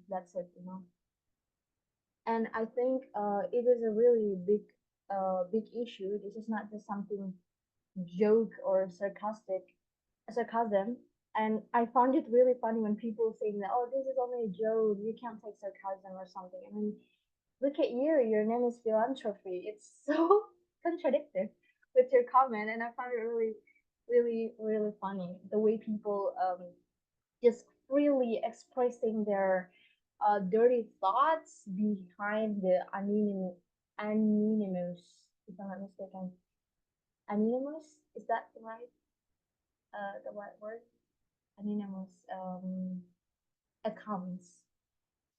that's it, you know. And I think it is a really big issue. This is not just something joke or sarcasm. And I found it really funny when people saying that, oh, this is only a joke, you can't take sarcasm or something. I mean, look at you, your name is philanthropy. It's so contradictory with your comment, and I found it really funny the way people just freely expressing their dirty thoughts behind the anonymous, if I'm not mistaken. Anonymous, is that the right word? Anonymous accounts.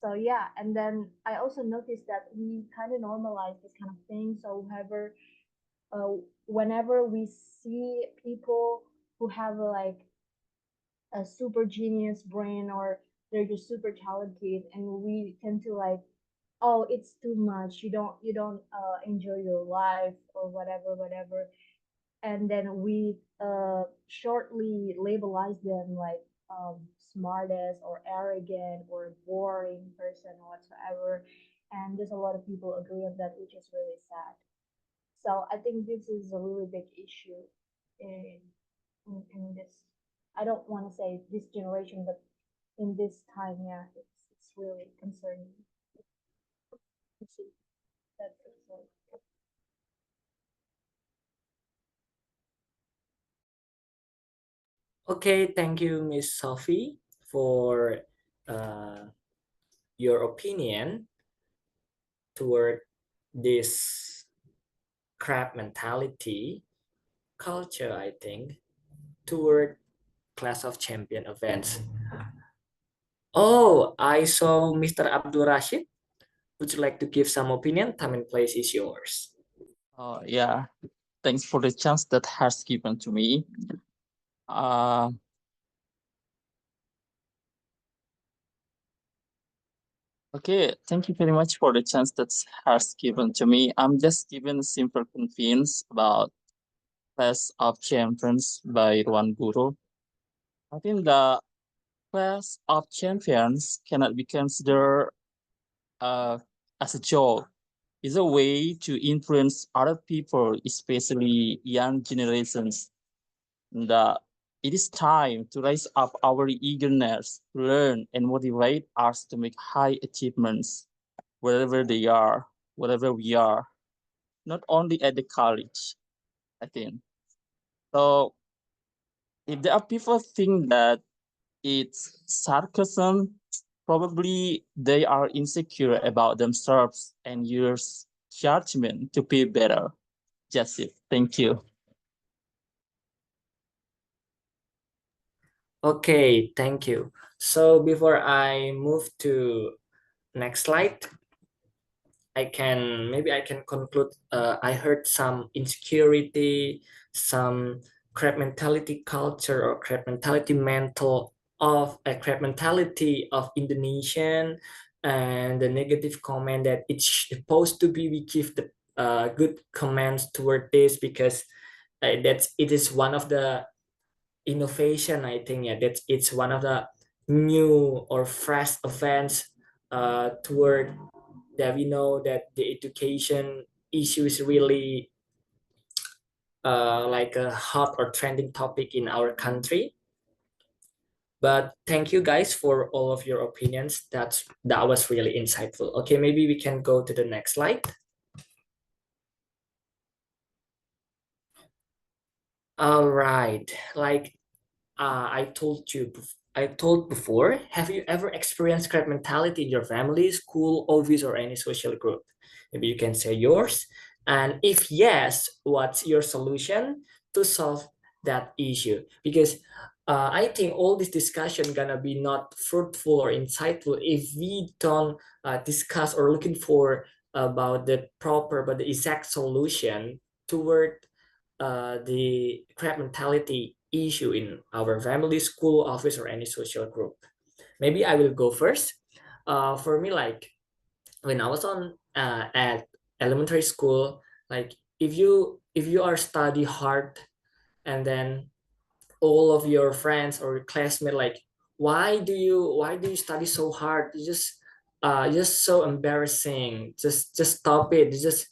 So yeah, and then I also noticed that we kind of normalize this kind of thing. So whenever we see people who have like a super genius brain, or they're just super talented, and we tend to like, oh, it's too much, you don't enjoy your life or whatever, and then we shortly labelize them like smartest or arrogant or boring person or whatsoever. And there's a lot of people agree on that, which is really sad. So I think this is a really big issue in in this, I don't want to say this generation, but in this time, yeah, it's really concerning. You see, that's it. So, Okay, thank you, Miss Sophie, for your opinion toward this crab mentality culture, I think, toward Clash of Champion events. Oh, I saw Mr. Abdul Rashid. Would you like to give some opinion? Time and place is yours. Yeah, thanks for the chance that has given to me. Uh, okay, thank you very much for the chance that has given to me. I'm just given simple convinced about Clash of Champions by Ruan Guru. I think the Clash of Champions cannot be considered uh, as a joke. It's a way to influence other people, especially young generations. That it is time to raise up our eagerness to learn and motivate us to make high achievements wherever they are, wherever we are, not only at the college, I think. So if there are people think that it's sarcasm, probably they are insecure about themselves and use judgment to be better. Just it. Thank you. Okay, thank you. So before I move to next slide, I can conclude. I heard some insecurity, some crab mentality culture or crab mentality mental of a crab mentality of Indonesian, and the negative comment that it's supposed to be we give the good comments toward this because that's it is one of the innovation. I think yeah, that's it's one of the new or fresh events toward that we know that the education issue is really like a hot or trending topic in our country. But thank you guys for all of your opinions. That was really insightful. Okay, maybe we can go to the next slide. All right, like I told before, have you ever experienced crab mentality in your family, school, office, or any social group? Maybe you can say yours. And if yes, what's your solution to solve that issue? Because I think all this discussion gonna be not fruitful or insightful if we don't discuss or looking for about the proper but the exact solution toward the crab mentality issue in our family, school, office, or any social group. Maybe I will go first. For me, like when I was on at elementary school, like if you are study hard and then all of your friends or your classmates like why do you study so hard, you just so embarrassing, just stop it, you just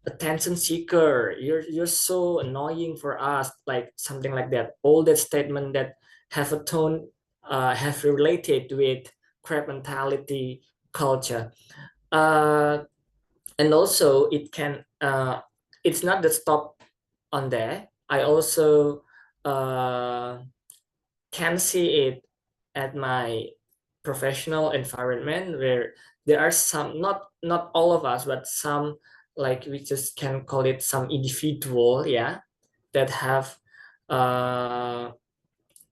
attention seeker, you're so annoying for us, like something like that, all that statement that have a tone have related with crab mentality culture. And also it can it's not the stop on there. I also uh, can see it at my professional environment where there are some, not all of us, but some, like we just can call it some individual, yeah, that have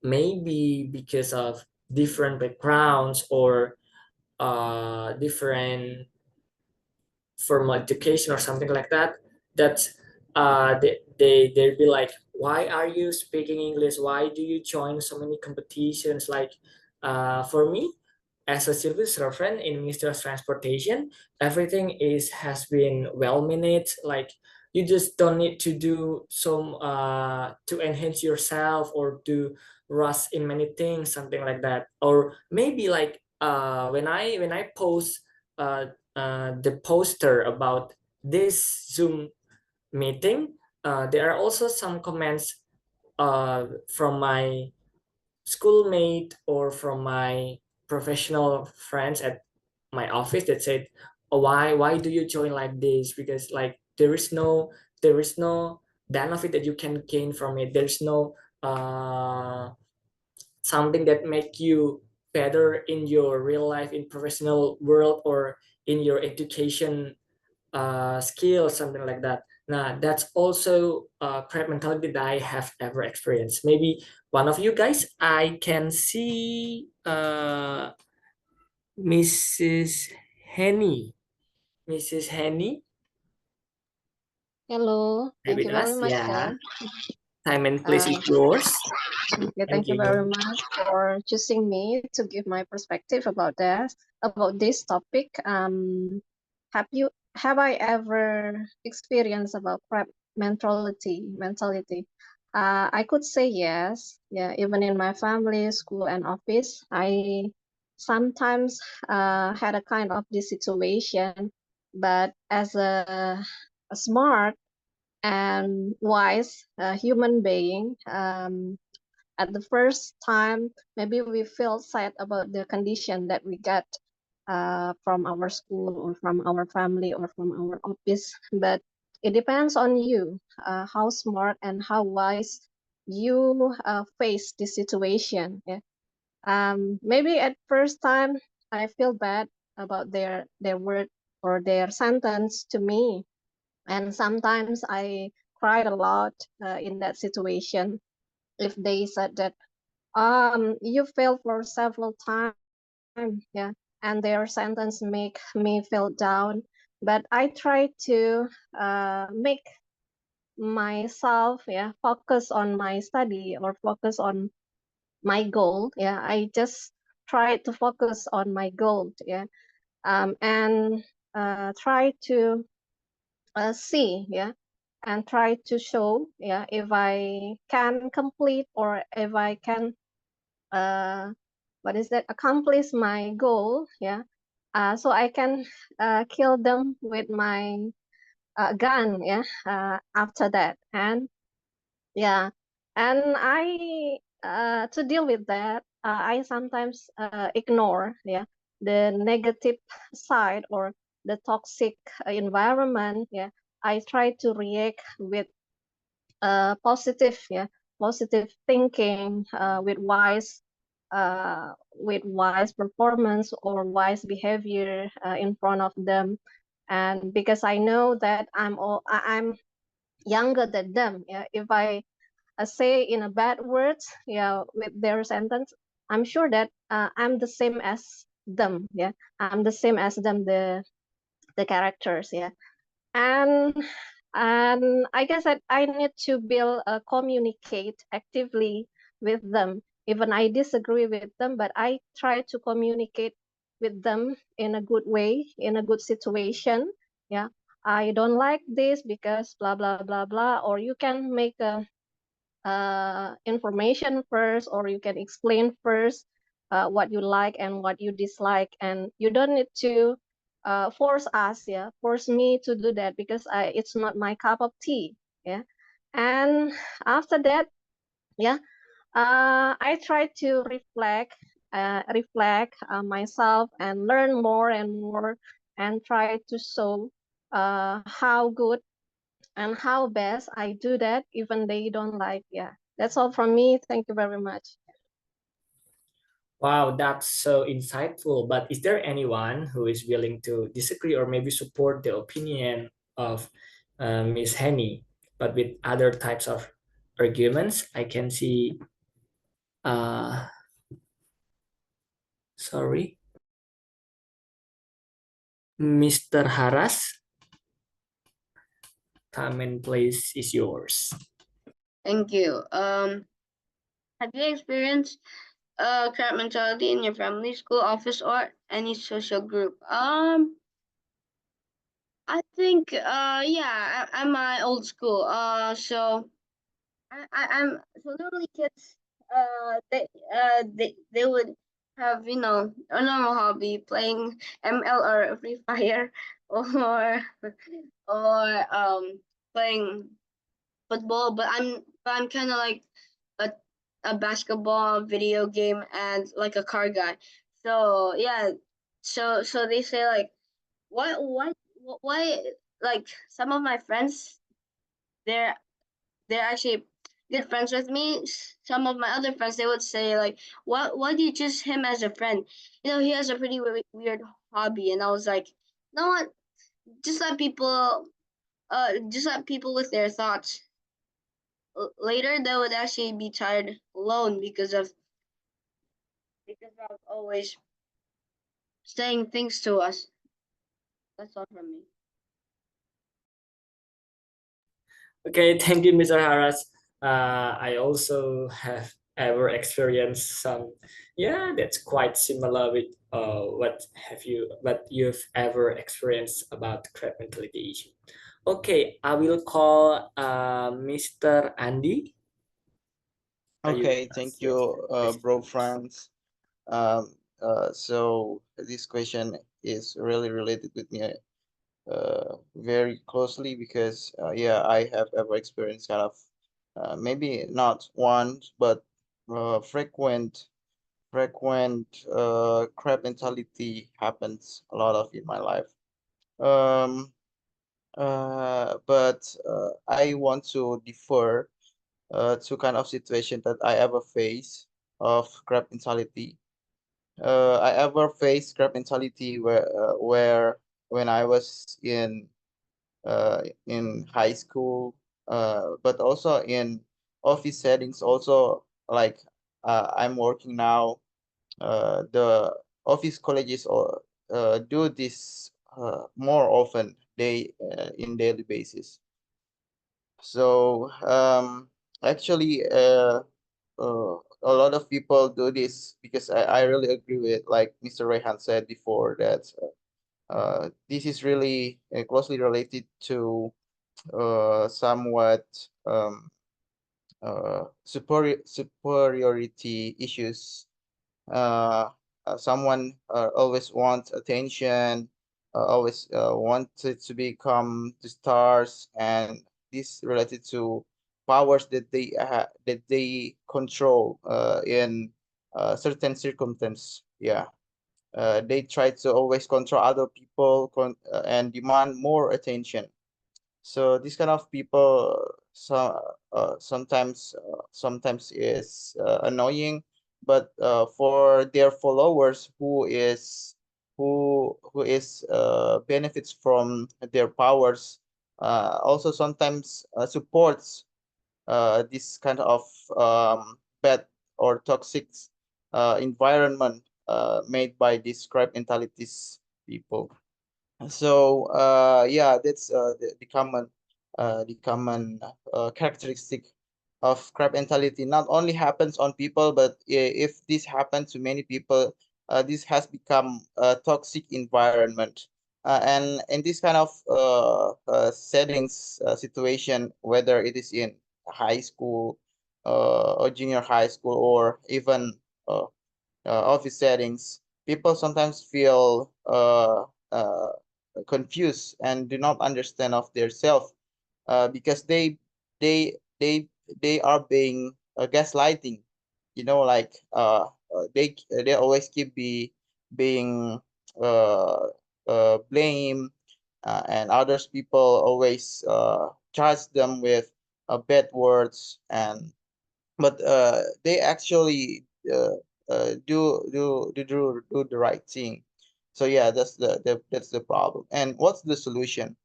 maybe because of different backgrounds or different formal education or something like that, that they'd be like, why are you speaking English, why do you join so many competitions? Like for me as a civil servant in Ministry of Transportation, everything has been well managed. Like you just don't need to do some to enhance yourself or to rush in many things, something like that. Or maybe like when I post the poster about this Zoom meeting, there are also some comments from my schoolmate or from my professional friends at my office that said, oh, why do you join like this? Because like there is no benefit that you can gain from it. There's no something that make you better in your real life, in professional world, or in your education skill, something like that. Now, that's also a crab mentality that I have ever experienced. Maybe one of you guys, I can see Mrs. Henny. Mrs. Henny, Hello, are you thank with you very us? much, Yeah. sir. Time and place Uh, is yours. okay, Thank thank you you. very much for choosing me to give my perspective about that, about this topic. Have I ever experienced about prep mentality? I could say yes. Yeah, even in my family, school, and office, I sometimes had a kind of this situation, but as a smart and wise human being. At the first time, maybe we feel sad about the condition that we get from our school or from our family or from our office, but it depends on you, how smart and how wise you face this situation. Yeah. Maybe at first time I feel bad about their word or their sentence to me, and sometimes I cried a lot in that situation. If they said that you failed for several times, yeah, and their sentence make me feel down, but I try to make myself, yeah, focus on my study or focus on my goal. Yeah, I just try to focus on my goal. Yeah. And try to see, yeah, and try to show, yeah, if I can complete or if I can what is that, accomplish my goal. Yeah. So I can kill them with my gun. Yeah. After that, and yeah, and I to deal with that, I sometimes ignore, yeah, the negative side or the toxic environment. Yeah, I try to react with positive, yeah, positive thinking, with wise performance or wise behavior in front of them. And because I know that I'm younger than them, yeah, if I say in a bad words, yeah, with their sentence, I'm sure that I'm the same as them. Yeah, I'm the same as them, the characters. Yeah. and and I guess that I need to build communicate actively with them. Even I disagree with them, but I try to communicate with them in a good way, in a good situation. Yeah, I don't like this because blah blah blah blah. Or you can make a information first, or you can explain first what you like and what you dislike, and you don't need to force us, yeah, force me to do that, because it's not my cup of tea. Yeah. And after that, yeah, I try to reflect myself and learn more and more, and try to show how good and how best I do that, even they don't like. Yeah, that's all from me. Thank you very much. Wow, that's so insightful. But is there anyone who is willing to disagree or maybe support the opinion of Miss Henny, but with other types of arguments? I can see, uh, sorry. Mr. Haras, time and place is yours. Thank you. Have you experienced crab mentality in your family, school, office, or any social group? I think yeah, I'm my old school. So I'm so normally kids they would have a normal hobby playing ML or Free Fire or playing football, but I'm kind of like a a basketball video game and like a car guy. So yeah, so they say like why like some of my friends they're they're actually good friends with me. Some of my other friends they would say like why do you choose him as a friend? He has a pretty weird hobby, and I was like, you know what? Just let people with their thoughts. Later they would actually be tired alone because of always saying things to us. That's all from me. Okay, thank you, Mr. Haras. I also have ever experienced some, yeah, that's quite similar with what you've ever experienced about crab mentality issue. Okay, I will call Mr. Andy. Are you Okay, with us? thank Yes. you, bro Franz. So this question is really related with me very closely because yeah, I have ever experienced kind of maybe not once but frequent crab mentality happens a lot of in my life. Um, but I want to defer to kind of situation that I ever face of crab mentality. I ever faced crab mentality where when I was in high school, but also in office settings. Also, like I'm working now. The office colleges do this more often day in daily basis. So actually, a lot of people do this because I really agree with like Mr. Rehan said before that this is really closely related to somewhat superiority issues. uh, Someone always wants attention, always wanted to become the stars, and this related to powers that they control in certain circumstance. Yeah, they try to always control other people and demand more attention. So this kind of people sometimes is annoying, but for their followers who is benefits from their powers, also sometimes supports this kind of bad or toxic environment made by these tribe mentalities people. So yeah, that's the common characteristic of crab mentality. Not only happens on people, but if this happens to many people, this has become a toxic environment. And in this kind of settings, situation, whether it is in high school or junior high school, or even uh, office settings, people sometimes feel confused and do not understand of their self because they they they are being gaslighting. Like they always keep being uh, blame, and others people always charge them with bad words, and but they actually do the right thing. So yeah, that's the problem. And what's the solution?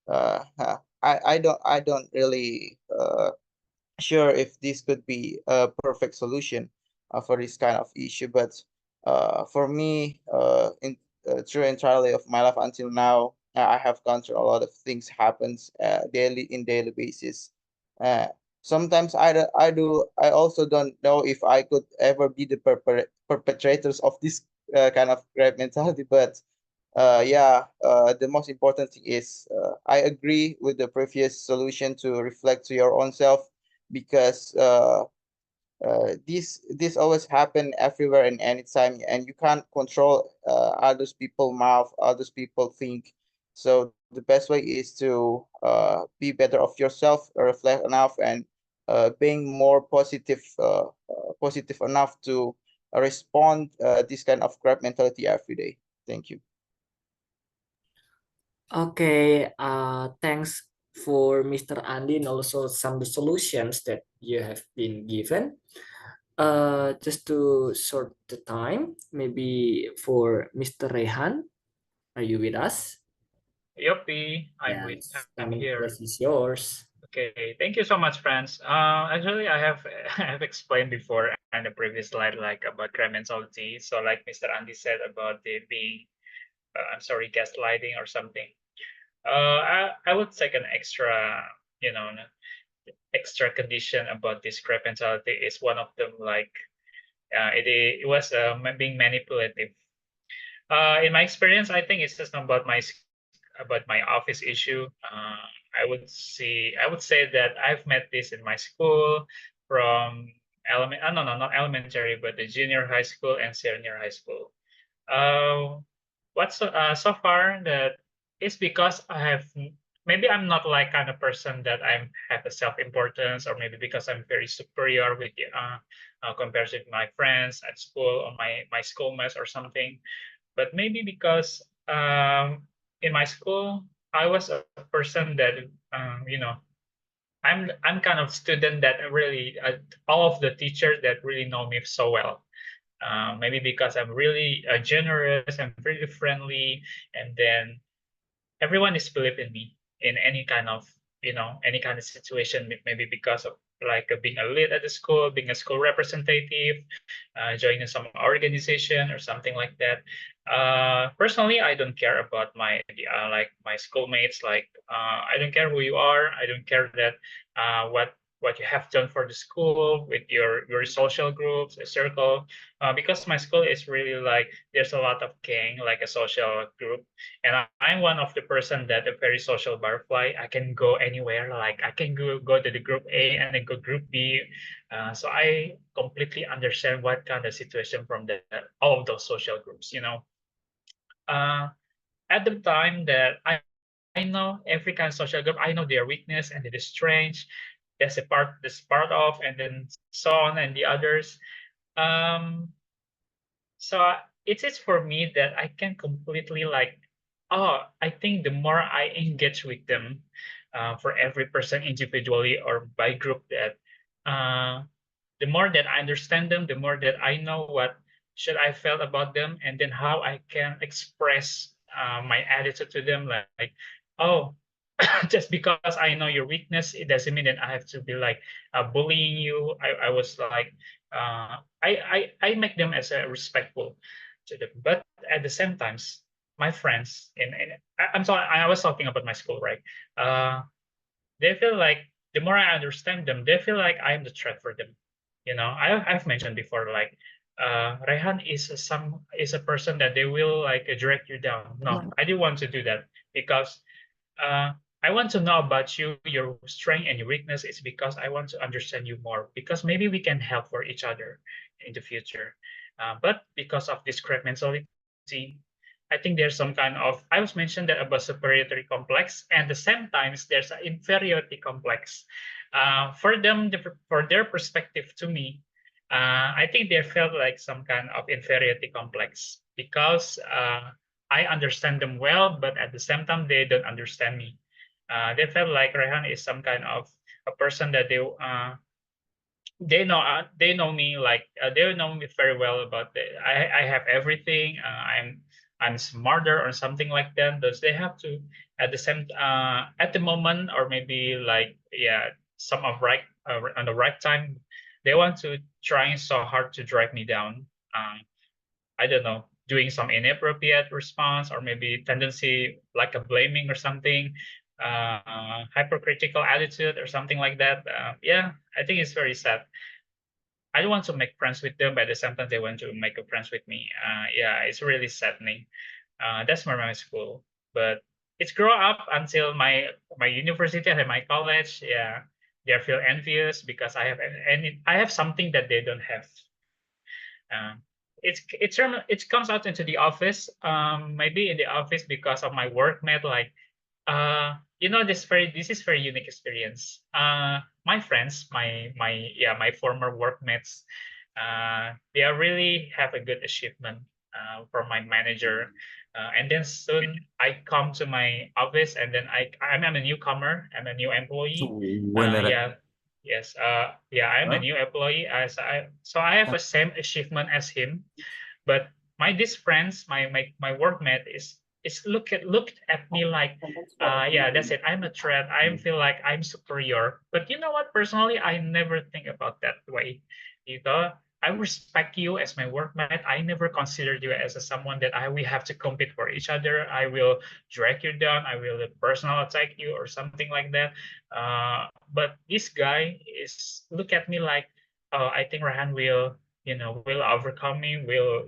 I don't really sure if this could be a perfect solution for this kind of issue, but for me, through entirely of my life until now. I have gone through a lot of things happens daily basis. Uh, Sometimes I also don't know if I could ever be the perpetrators of this kind of grab mentality, but yeah, the most important thing is I agree with the previous solution to reflect to your own self, because this always happen everywhere and anytime, and you can't control others people mouth, others people think. So the best way is to be better of yourself, reflect enough, and being more positive enough to respond this kind of grab mentality every day. Thank you. Okay, thanks for Mr. Andi and also some of the solutions that you have been given. Just to sort the time, maybe for Mr. Rehan, are you with us? Yuppie, Yes, I'm the here. place is yours. Okay, thank you so much, friends. Actually, I have I have explained before on the previous slide like about crime mentality. So, like Mr. Andy said about the being, I'm sorry, gaslighting or something. I would take an extra, you know, extra condition about this crime mentality is one of them like it was being manipulative. In my experience, I think it's just about my office issue. I would say that I've met this in my school from no, no, not elementary, but the junior high school and senior high school. Uh, so far that it's because I have maybe I'm not like kind of person that I'm have a self importance, or maybe because I'm very superior with compared with my friends at school or my schoolmates or something, but maybe because in my school I was a person that I'm kind of student that really all of the teachers that really know me so well. Maybe because I'm really generous and really friendly, and then everyone is believe in me in any kind of any kind of situation. Maybe because of like being a lead at the school, being a school representative, joining some organization or something like that. Personally, I don't care about my like my schoolmates. Like I don't care who you are. I don't care that what you have done for the school with your social groups, a circle. Because my school is really like there's a lot of gang, like a social group, and I'm one of the person that a very social butterfly. I can go anywhere. Like I can go to the group A and then go group B. So I completely understand what kind of situation from all of those social groups. Uh, at the time that I know every kind of social group, I know their weakness and their strength. This part of, and then so on and the others. Um, so it is for me that I can completely like, oh, I think the more I engage with them, for every person individually or by group, that uh, the more that I understand them, the more that I know what should I feel about them, and then how I can express my attitude to them. Like, oh, just because I know your weakness, it doesn't mean that I have to be like bullying you. I was like, I make them as a respectful to them, but at the same times, my friends I'm sorry, I was talking about my school, right? They feel like the more I understand them, they feel like I am the threat for them. I've mentioned before, like Rehan is a person that they will like direct you down. No, I didn't want to do that because uh, I want to know about you, your strength and your weakness is because I want to understand you more, because maybe we can help for each other in the future. But because of this crab mentality, I think there's some kind of, I was mentioned that about superiority complex, and the same times there's an inferiority complex. For them, for their perspective to me, I think they felt like some kind of inferiority complex because I understand them well, but at the same time, they don't understand me. They felt like Rehan is some kind of a person that they know me like they know me very well about I have everything. I'm smarter or something like that. Thus they have to at the same at the moment, or maybe like yeah, some of right on the right time, they want to try so hard to drag me down. I don't know, doing some inappropriate response, or maybe tendency like a blaming or something, hypercritical attitude or something like that. Yeah, I think it's very sad. I don't want to make friends with them, but at the same time they want to make a friends with me. Yeah, it's really saddening. That's my school, but it's grow up until my university and my college. Yeah, they feel envious because I have I have something that they don't have. Um, it comes out into the office. Maybe in the office because of my workmate. Like, this is very unique experience. My friends, my former workmates, they are really have a good achievement from my manager. And then soon I come to my office, and then I'm a newcomer. I'm a new employee. Yeah. Yes. Yeah, I'm a new employee. So I have the same achievement as him, but these friends, my workmate is looked at me like, yeah, that's it. I'm a threat. I feel like I'm superior. But you know what? Personally, I never think about that way. You know, I respect you as my workmate. I never considered you as someone that we have to compete for each other. I will drag you down. I will personal attack you or something like that. But this guy is look at me like, oh, I think Rahan will overcome me, will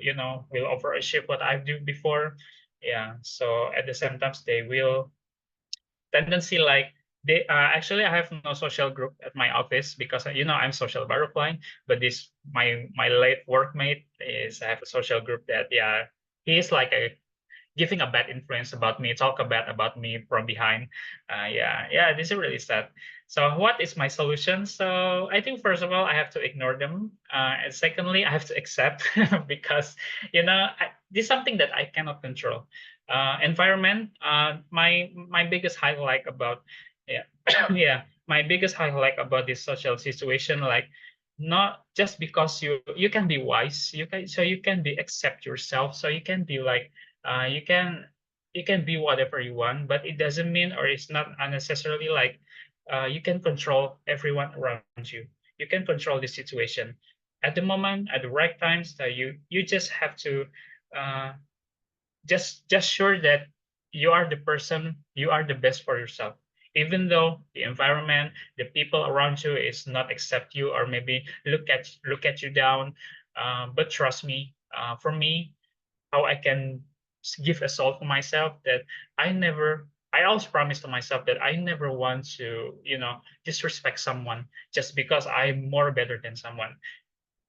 overachieve what I've do before. Yeah. So at the same time, they will tendency like they actually I have no social group at my office because I'm social butterfly, but this my late workmate is I have a social group that, yeah, he's like a giving a bad influence about me, talk bad about me from behind. Yeah, this is really sad. So what is my solution? So I think first of all, I have to ignore them. And secondly, I have to accept because, this is something that I cannot control. Environment, my biggest highlight about, yeah, yeah, my biggest highlight about this social situation, like, not just because you can be wise, you can be accept yourself, so you can be like, you can be whatever you want, but it doesn't mean, or it's not unnecessarily like, you can control everyone around you. You can control the situation at the moment, at the right times. So you just have to, uh, just sure that you are the person, you are the best for yourself, even though the environment, the people around you is not accept you, or maybe look at you down. But trust me, for me, how I can give a soul for myself, that I always promise to myself that I never want to, disrespect someone just because I'm more better than someone.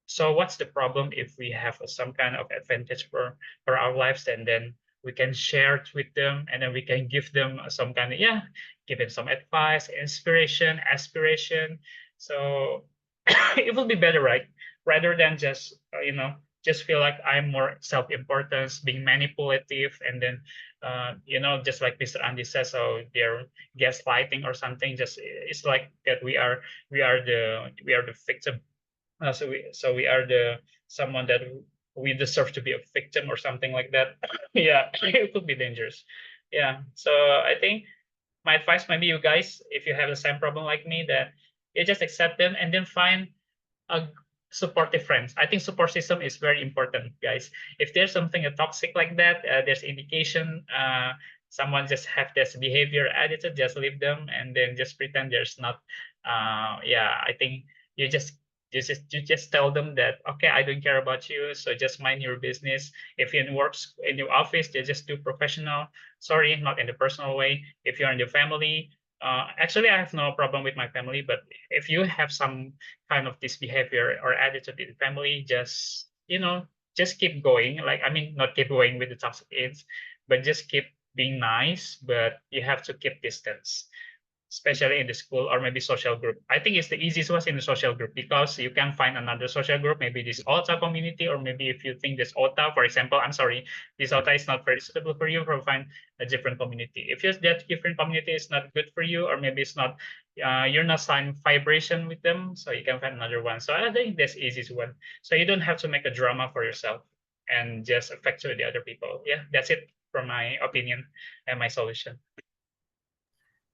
So what's the problem if we have some kind of advantage for our lives, and then we can share it with them, and then we can give them some kind of, give them some advice, inspiration, aspiration. So it will be better, right? Rather than just just feel like I'm more self-importance, being manipulative, and then just like Mr. Andy says, so they're gaslighting or something. Just it's like that we are the victim. So we are the someone that we deserve to be a victim or something like that. Yeah, it could be dangerous. Yeah. So I think my advice, maybe you guys, if you have the same problem like me, that you just accept them and then find a supportive friends. I think support system is very important, guys. If there's something toxic like that, there's indication, someone just have this behavior attitude, just leave them and then just pretend there's not. Yeah, I think you just you just tell them that, okay, I don't care about you, so just mind your business. If you works in your office, they just do professional. Sorry, not in the personal way. If you're in the family, actually, I have no problem with my family, but if you have some kind of this behavior or attitude in the family, just keep going. Like, I mean, not keep going with the toxic kids, but just keep being nice, but you have to keep distance, especially in the school or maybe social group. I think it's the easiest one in the social group, because you can find another social group, maybe this OTA community, or maybe if you think this OTA, for example, I'm sorry, this OTA is not very suitable for you, find a different community. If that different community is not good for you, or maybe it's not, you're not signing vibration with them, so you can find another one. So I think that's easiest one. So you don't have to make a drama for yourself and just affect the other people. Yeah, that's it from my opinion and my solution.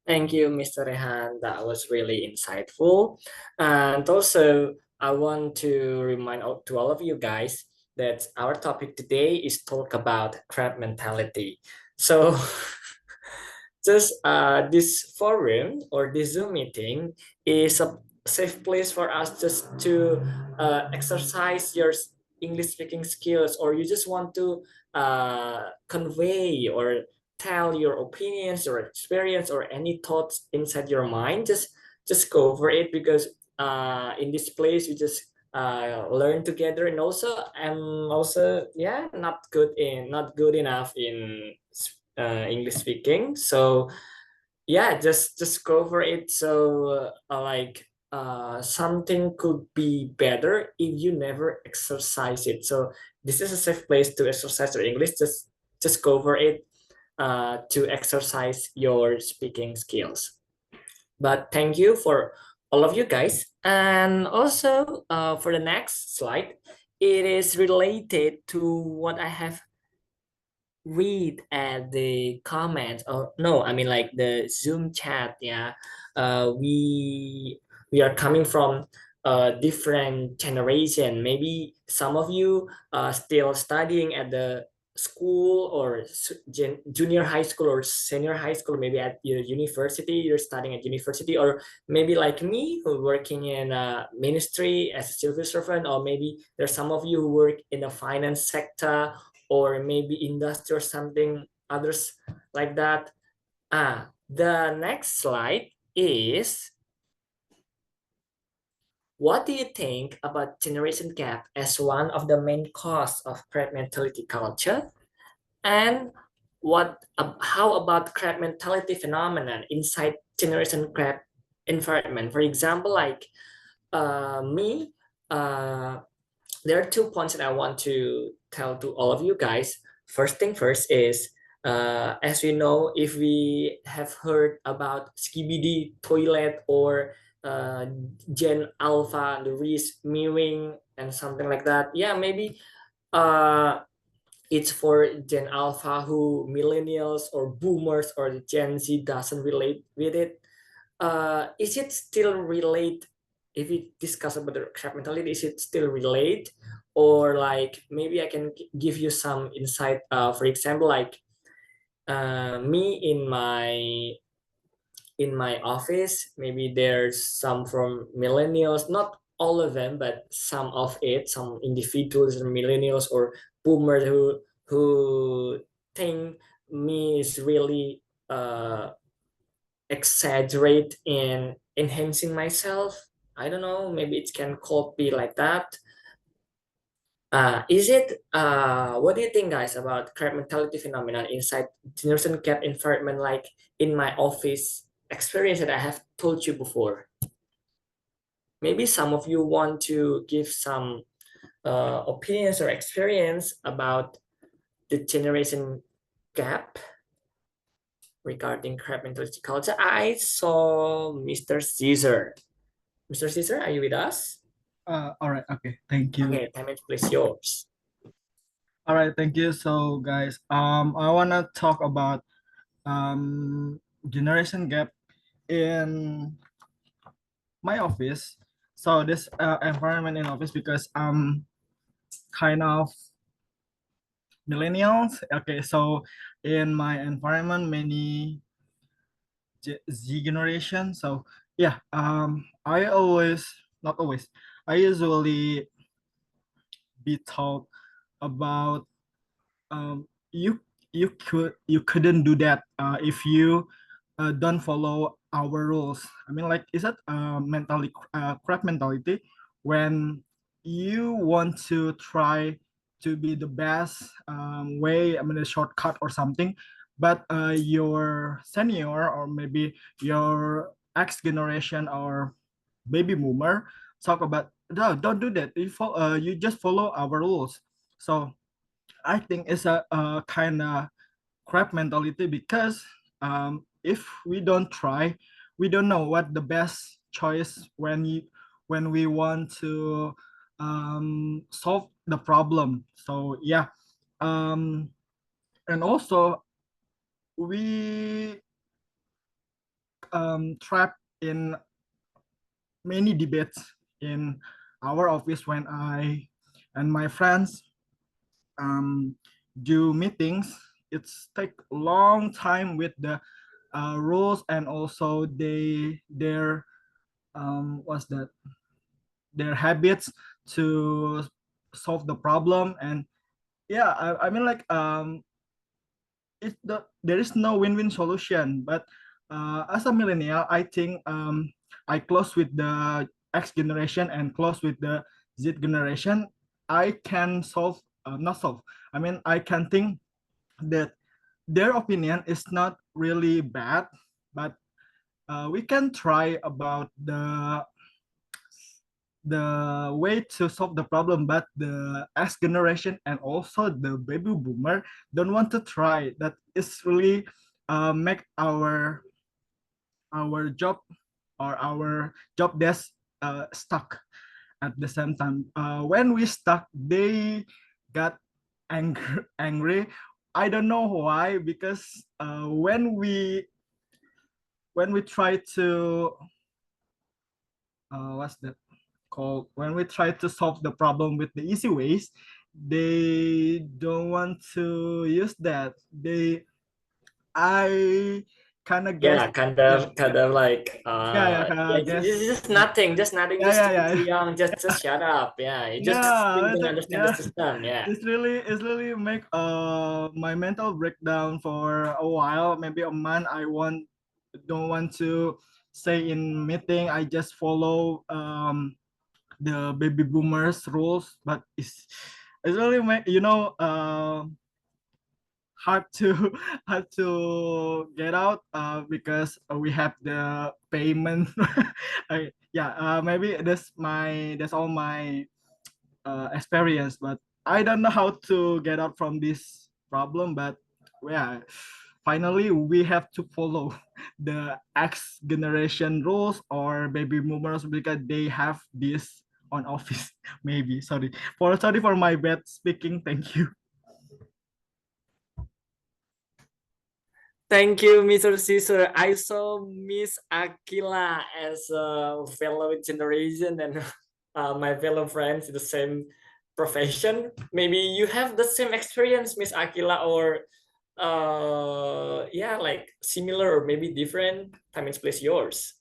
Thank you, Mr. Rehan. That was really insightful. And also, I want to remind to all of you guys that our topic today is talk about crab mentality. So just this forum or this Zoom meeting is a safe place for us just to exercise your English speaking skills, or you just want to convey or tell your opinions or experience or any thoughts inside your mind. Just go for it, because in this place we just learn together. And also I'm also not good enough in English speaking. So yeah, just go for it. So something could be better if you never exercise it. So this is a safe place to exercise your English. Just go for it to exercise your speaking skills. But thank you for all of you guys. And also for the next slide, it is related to what I have read at the comments. Oh no, I mean like the Zoom chat. Yeah, we are coming from a different generation. Maybe some of you still studying at the school or junior high school or senior high school. Maybe at your university, you're studying at university, or maybe like me, who working in a ministry as a civil servant, or maybe there's some of you who work in the finance sector, or maybe industry or something others like that. The next slide is, what do you think about generation gap as one of the main cause of crab mentality culture? And how about crab mentality phenomenon inside generation crab environment? For example, like me, there are 2 points that I want to tell to all of you guys. First thing first is, as we know, if we have heard about skibidi toilet or Gen Alpha, the Reese mirroring and something like that. Yeah, maybe uh, it's for Gen Alpha who millennials or boomers or the Gen Z doesn't relate with it. Is it still relate? If we discuss about the crab mentality, is it still relate? Or like maybe I can give you some insight. For example, like me in my office, maybe there's some from millennials, not all of them, but some of it, some individuals, millennials or boomers who think me is really exaggerate in enhancing myself. I don't know, maybe it can called be like that. What do you think, guys, about crab mentality phenomenon inside generation gap environment, like in my office experience that I have told you before? Maybe some of you want to give some opinions or experience about the generation gap regarding crab mentality culture. I saw Mr. Caesar. Mr. Caesar, are you with us? All right. Okay. Thank you. Okay, time is please yours. All right. Thank you. So, guys, I wanna talk about generation gap in my office. So this environment in office, because I'm kind of millennials. Okay. So in my environment, many Z generation. So yeah. I always, not always. I usually be taught about you couldn't do that if you don't follow our rules. I mean, like, is that mentally crap mentality when you want to try to be the best way, I mean, a shortcut or something, but your senior or maybe your X generation or baby boomer talk about, no, don't do that. You just follow our rules. So I think it's a kind of crap mentality, because if we don't try, we don't know what the best choice when we want to solve the problem. So yeah, um, and also we trapped in many debates in our office when I and my friends do meetings, it's take long time with the rules, and also their what's that, their habits to solve the problem. And yeah, I mean like there is no win-win solution. But as a millennial, I think I close with the X generation and close with the Z generation. I can solve, not solve, I mean I can think that their opinion is not really bad, but we can try about the way to solve the problem. But the X generation and also the baby boomer don't want to try. That is really make our job or our job desk stuck at the same time. When we stuck, they got angry. I don't know why, because when we try to what's that called, when we try to solve the problem with the easy ways, they don't want to use that. I kind of guess. Yeah, kind of like Yeah, yeah, guess. just nothing, just Yeah. too young, just shut up. Yeah, you just Yeah, don't understand the yeah. system. Yeah. It's really make my mental breakdown for a while, maybe a month. Don't want to say in meeting. I just follow the baby boomers rules. But it's really make hard to hard to get out because we have the payment. Yeah, maybe that's all my experience. But I don't know how to get out from this problem. But yeah, finally we have to follow the X generation rules or baby boomers because they have this on office. Maybe sorry for my bad speaking. Thank you. Thank you, Mr. Caesar. I saw Miss Aquila as a fellow generation and my fellow friends in the same profession. Maybe you have the same experience, Miss Aquila, or yeah, like similar or maybe different. Time and place yours.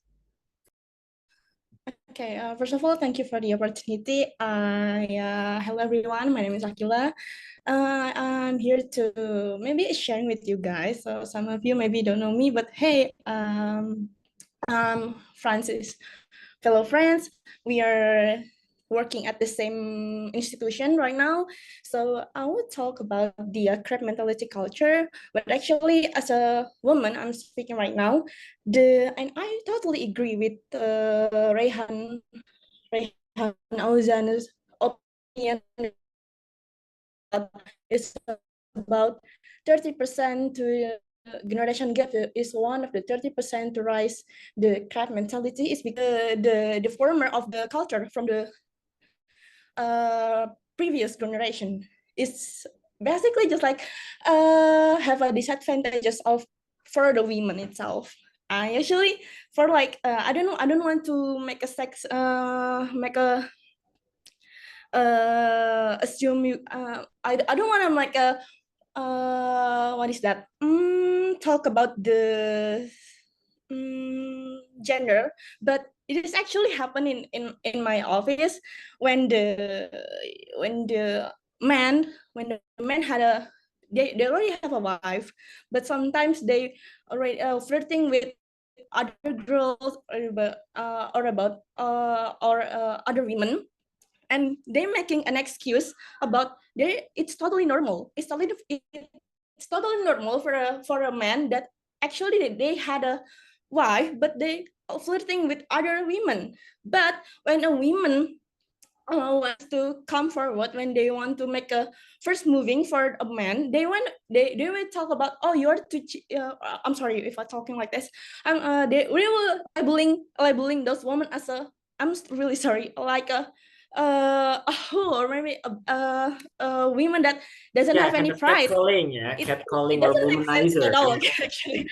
Okay, first of all, thank you for the opportunity. Hello everyone, my name is Akila. I'm here to maybe sharing with you guys. So some of you maybe don't know me, but hey, Francis, fellow friends, we are working at the same institution right now. So I will talk about the crab mentality culture. But actually, as a woman, I'm speaking right now. And I totally agree with Rehan Auzan's opinion. It's about 30% to generation gap is one of the 30% to rise the crab mentality is because the former of the culture from the previous generation is basically just like have a disadvantages of for the women itself. I actually for like I don't know, I don't want to make a sex make a assume you I don't want to like a what is that talk about the gender, but it is actually happening in my office when the man had a they already have a wife, but sometimes they already flirting with other girls or other women, and they're making an excuse about it's totally normal. It's totally normal for a man that actually they had a wife, but they are flirting with other women. But when a woman wants to come forward, when they want to make a first moving for a man, they will talk about, oh, you're too I'm sorry if I'm talking like this. They will labeling those women as a, I'm really sorry, like a whole, or maybe a women that doesn't Yeah, have kind any of pride. catcalling, yeah, it, catcalling it or doesn't make sense womanizer. at all, Kind of. actually.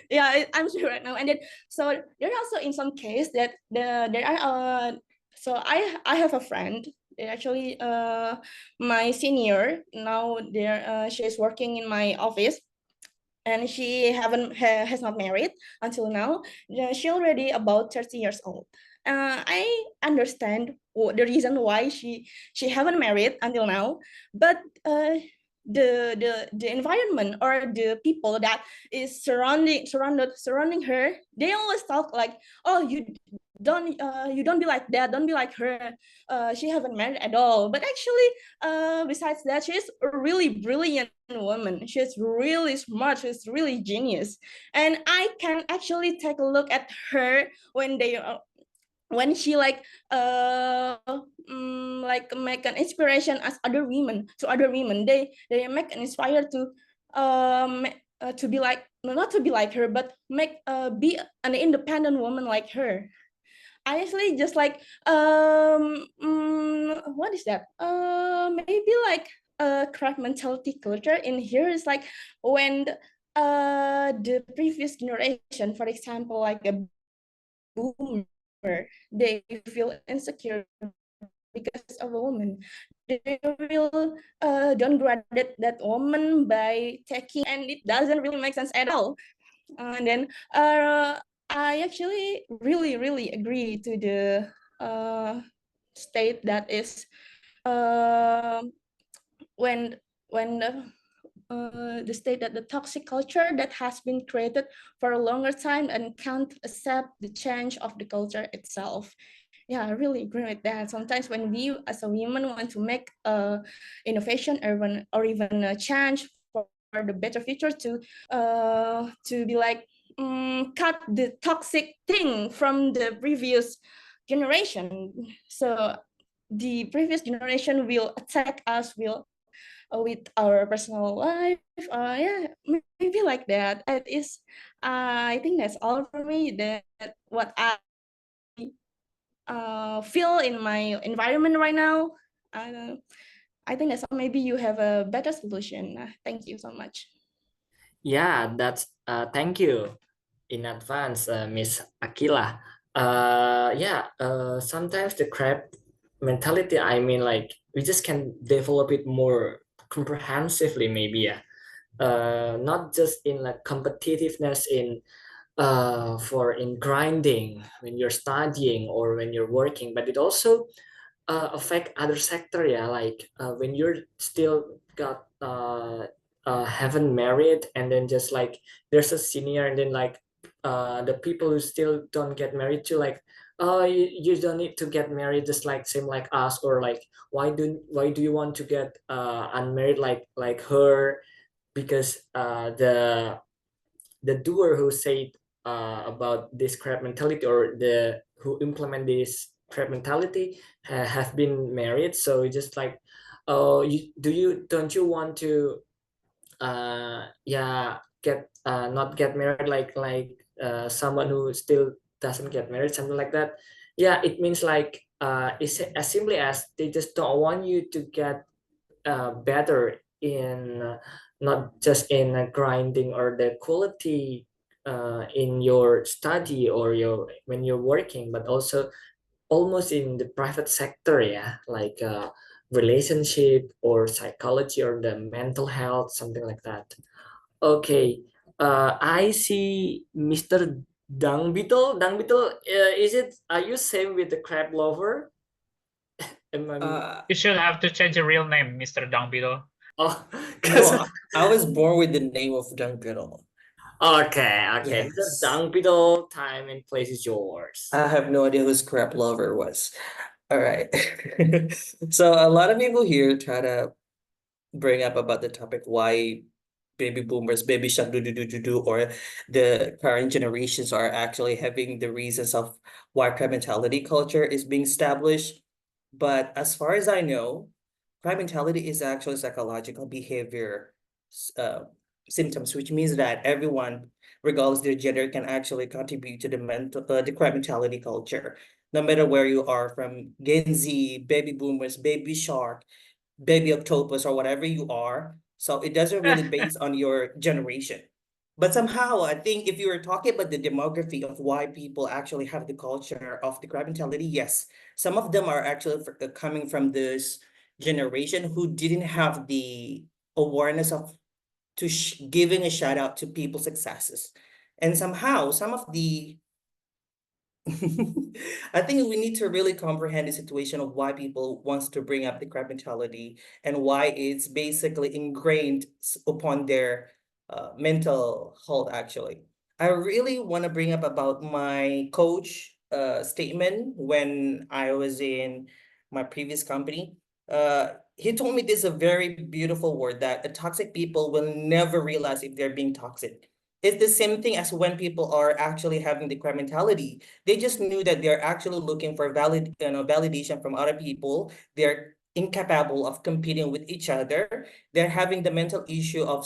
Yeah, I'm sure right now. And then so there are also in some case that there are so I have a friend actually my senior. Now she's working in my office, and she has not married until now. She already about 30 years old. I understand the reason why she haven't married until now, but the environment or the people that is surrounding her, they always talk like, oh, you don't be like that, don't be like her, she haven't married at all. But actually, besides that, she's a really brilliant woman. She's really smart, she's really genius. And I can actually take a look at her when she like make an inspiration as other women, to other women. They make an inspire to be like, not to be like her, but be an independent woman like her. I actually just like what is that? Maybe like craft mentality culture in here is like when the previous generation, for example, like a boomer, they feel insecure because of a woman. They will downgrade that woman by taking, and it doesn't really make sense at all. And then I actually really agree to the state that is uh, when the state that the toxic culture that has been created for a longer time and can't accept the change of the culture itself. Yeah, I really agree with that. Sometimes when we as a woman want to make innovation or even a change for the better future, to be like cut the toxic thing from the previous generation. So the previous generation will attack us, will with our personal life. Yeah, maybe like that. It is. I think that's all for me. That what I feel in my environment right now. I think that's all. Maybe you have a better solution. Thank you so much. Yeah, that's thank you in advance, Miss Akila. Yeah, sometimes the crab mentality, I mean, like we just can develop it more comprehensively, maybe. Yeah, not just in like competitiveness in for in grinding when you're studying or when you're working, but it also affect other sector. Yeah, like when you're still got haven't married, and then just like there's a senior, and then like the people who still don't get married to like, oh, you don't need to get married, just like same like us, or like why do you want to get unmarried like her, because the doer who said about this crab mentality, or the who implement this crab mentality have been married. So just like, oh, don't you want to yeah, get not get married, like someone who still doesn't get married, something like that. Yeah, it means like it's as simply as they just don't want you to get better in not just in grinding or the quality in your study or your when you're working, but also almost in the private sector. Yeah, like relationship or psychology or the mental health, something like that. Okay, I see Mr. Dung Beetle. Dung Beetle, is it? Are you same with the crab lover? You should have to change your real name, Mr. Downbelow. Oh, No, I was born with the name of Dunkel. Okay. Yes. The Dung Beetle, time and place is yours. I have no idea who Scrap Lover was. All right. So a lot of people here try to bring up about the topic why baby boomers, baby shock, do, or the current generations are actually having the reasons of why crime mentality culture is being established. But as far as I know, crime mentality is actually psychological behavior uh, symptoms, which means that everyone, regardless their gender, can actually contribute to the crime mentality culture. No matter where you are, from Gen Z, baby boomers, baby shark, baby octopus, or whatever you are. So it doesn't really base on your generation. But somehow, I think if you were talking about the demography of why people actually have the culture of the crab mentality, yes, some of them are actually coming from this generation who didn't have the awareness of giving a shout out to people's successes. And somehow, some of the I think we need to really comprehend the situation of why people wants to bring up the crab mentality and why it's basically ingrained upon their mental health actually. I really want to bring up about my coach statement when I was in my previous company. He told me this a very beautiful word that the toxic people will never realize if they're being toxic. It's the same thing as when people are actually having the crab mentality. They just knew that they're actually looking for validation from other people. They're incapable of competing with each other. They're having the mental issue of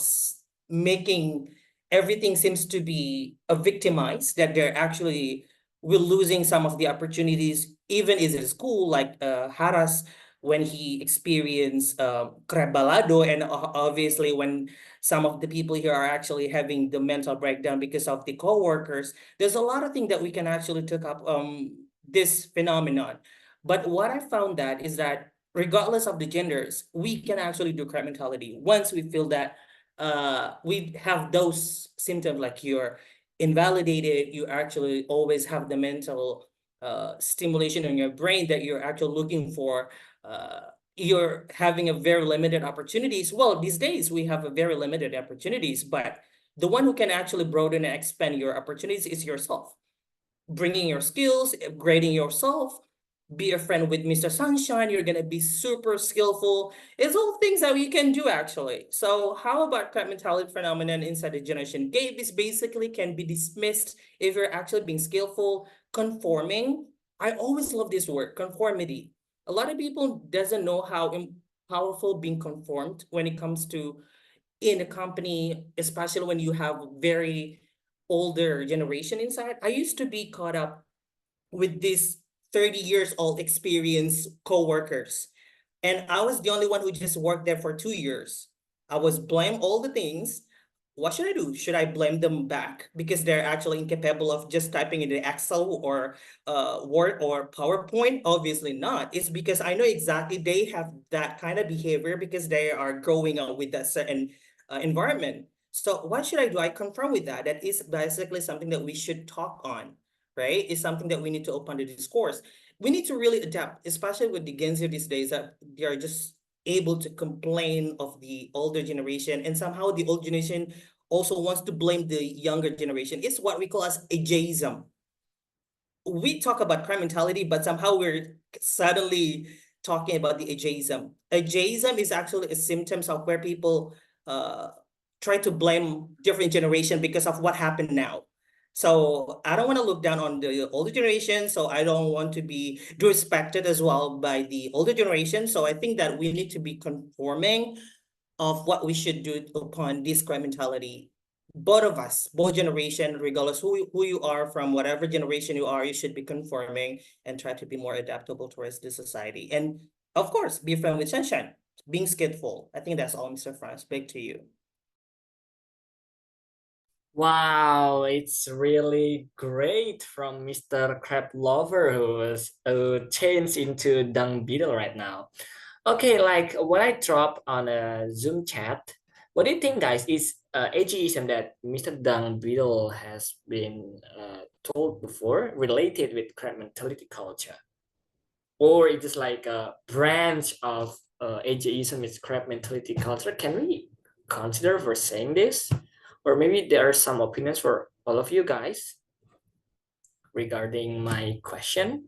making everything seems to be a victimized, that they're actually will losing some of the opportunities, even is in school, like Haras when he experienced crab balado, and obviously when some of the people here are actually having the mental breakdown because of the co-workers. There's a lot of things that we can actually take up this phenomenon. But what I found that is that regardless of the genders, we can actually do crab mentality once we feel that we have those symptoms like you're invalidated, you actually always have the mental stimulation in your brain that you're actually looking for. You're having a very limited opportunities. Well, these days we have a very limited opportunities, but the one who can actually broaden and expand your opportunities is yourself. Bringing your skills, upgrading yourself, be a friend with Mr. Sunshine, you're gonna be super skillful. It's all things that we can do actually. So how about crab mentality phenomenon inside the generation gap is basically can be dismissed if you're actually being skillful, conforming. I always love this word, conformity. A lot of people doesn't know how powerful being conformed when it comes to in a company, especially when you have very older generation inside. I used to be caught up with this 30 years old experienced co-workers. And I was the only one who just worked there for 2 years. I was blamed all the things. What should I do? Should I blame them back because they're actually incapable of just typing in the Excel or Word or PowerPoint? Obviously not. It's because I know exactly they have that kind of behavior because they are growing up with a certain environment. So what should I do? I confirm with that. That is basically something that we should talk on, right? It's something that we need to open the discourse. We need to really adapt, especially with the Gen Z these days that they are just able to complain of the older generation, and somehow the old generation also wants to blame the younger generation. It's what we call as ageism. We talk about crime mentality, but somehow we're suddenly talking about the ageism. Ageism is actually a symptoms of where people try to blame different generation because of what happened now. So I don't want to look down on the older generation. So I don't want to be disrespected as well by the older generation. So I think that we need to be conforming of what we should do upon this crime mentality. Both of us, both generation, regardless who you are from, whatever generation you are, you should be conforming and try to be more adaptable towards the society. And of course, be a friend with sunshine, being skillful. I think that's all, Mr. Franz. Back to you. Wow, it's really great from Mr. Crab Lover who was changed into Dung Beetle right now. Okay, like what I dropped on a Zoom chat, what do you think, guys, is ageism that Mr. Dung Beetle has been told before related with crab mentality culture? Or it is like a branch of ageism is crab mentality culture? Can we consider for saying this? Or maybe there are some opinions for all of you guys regarding my question.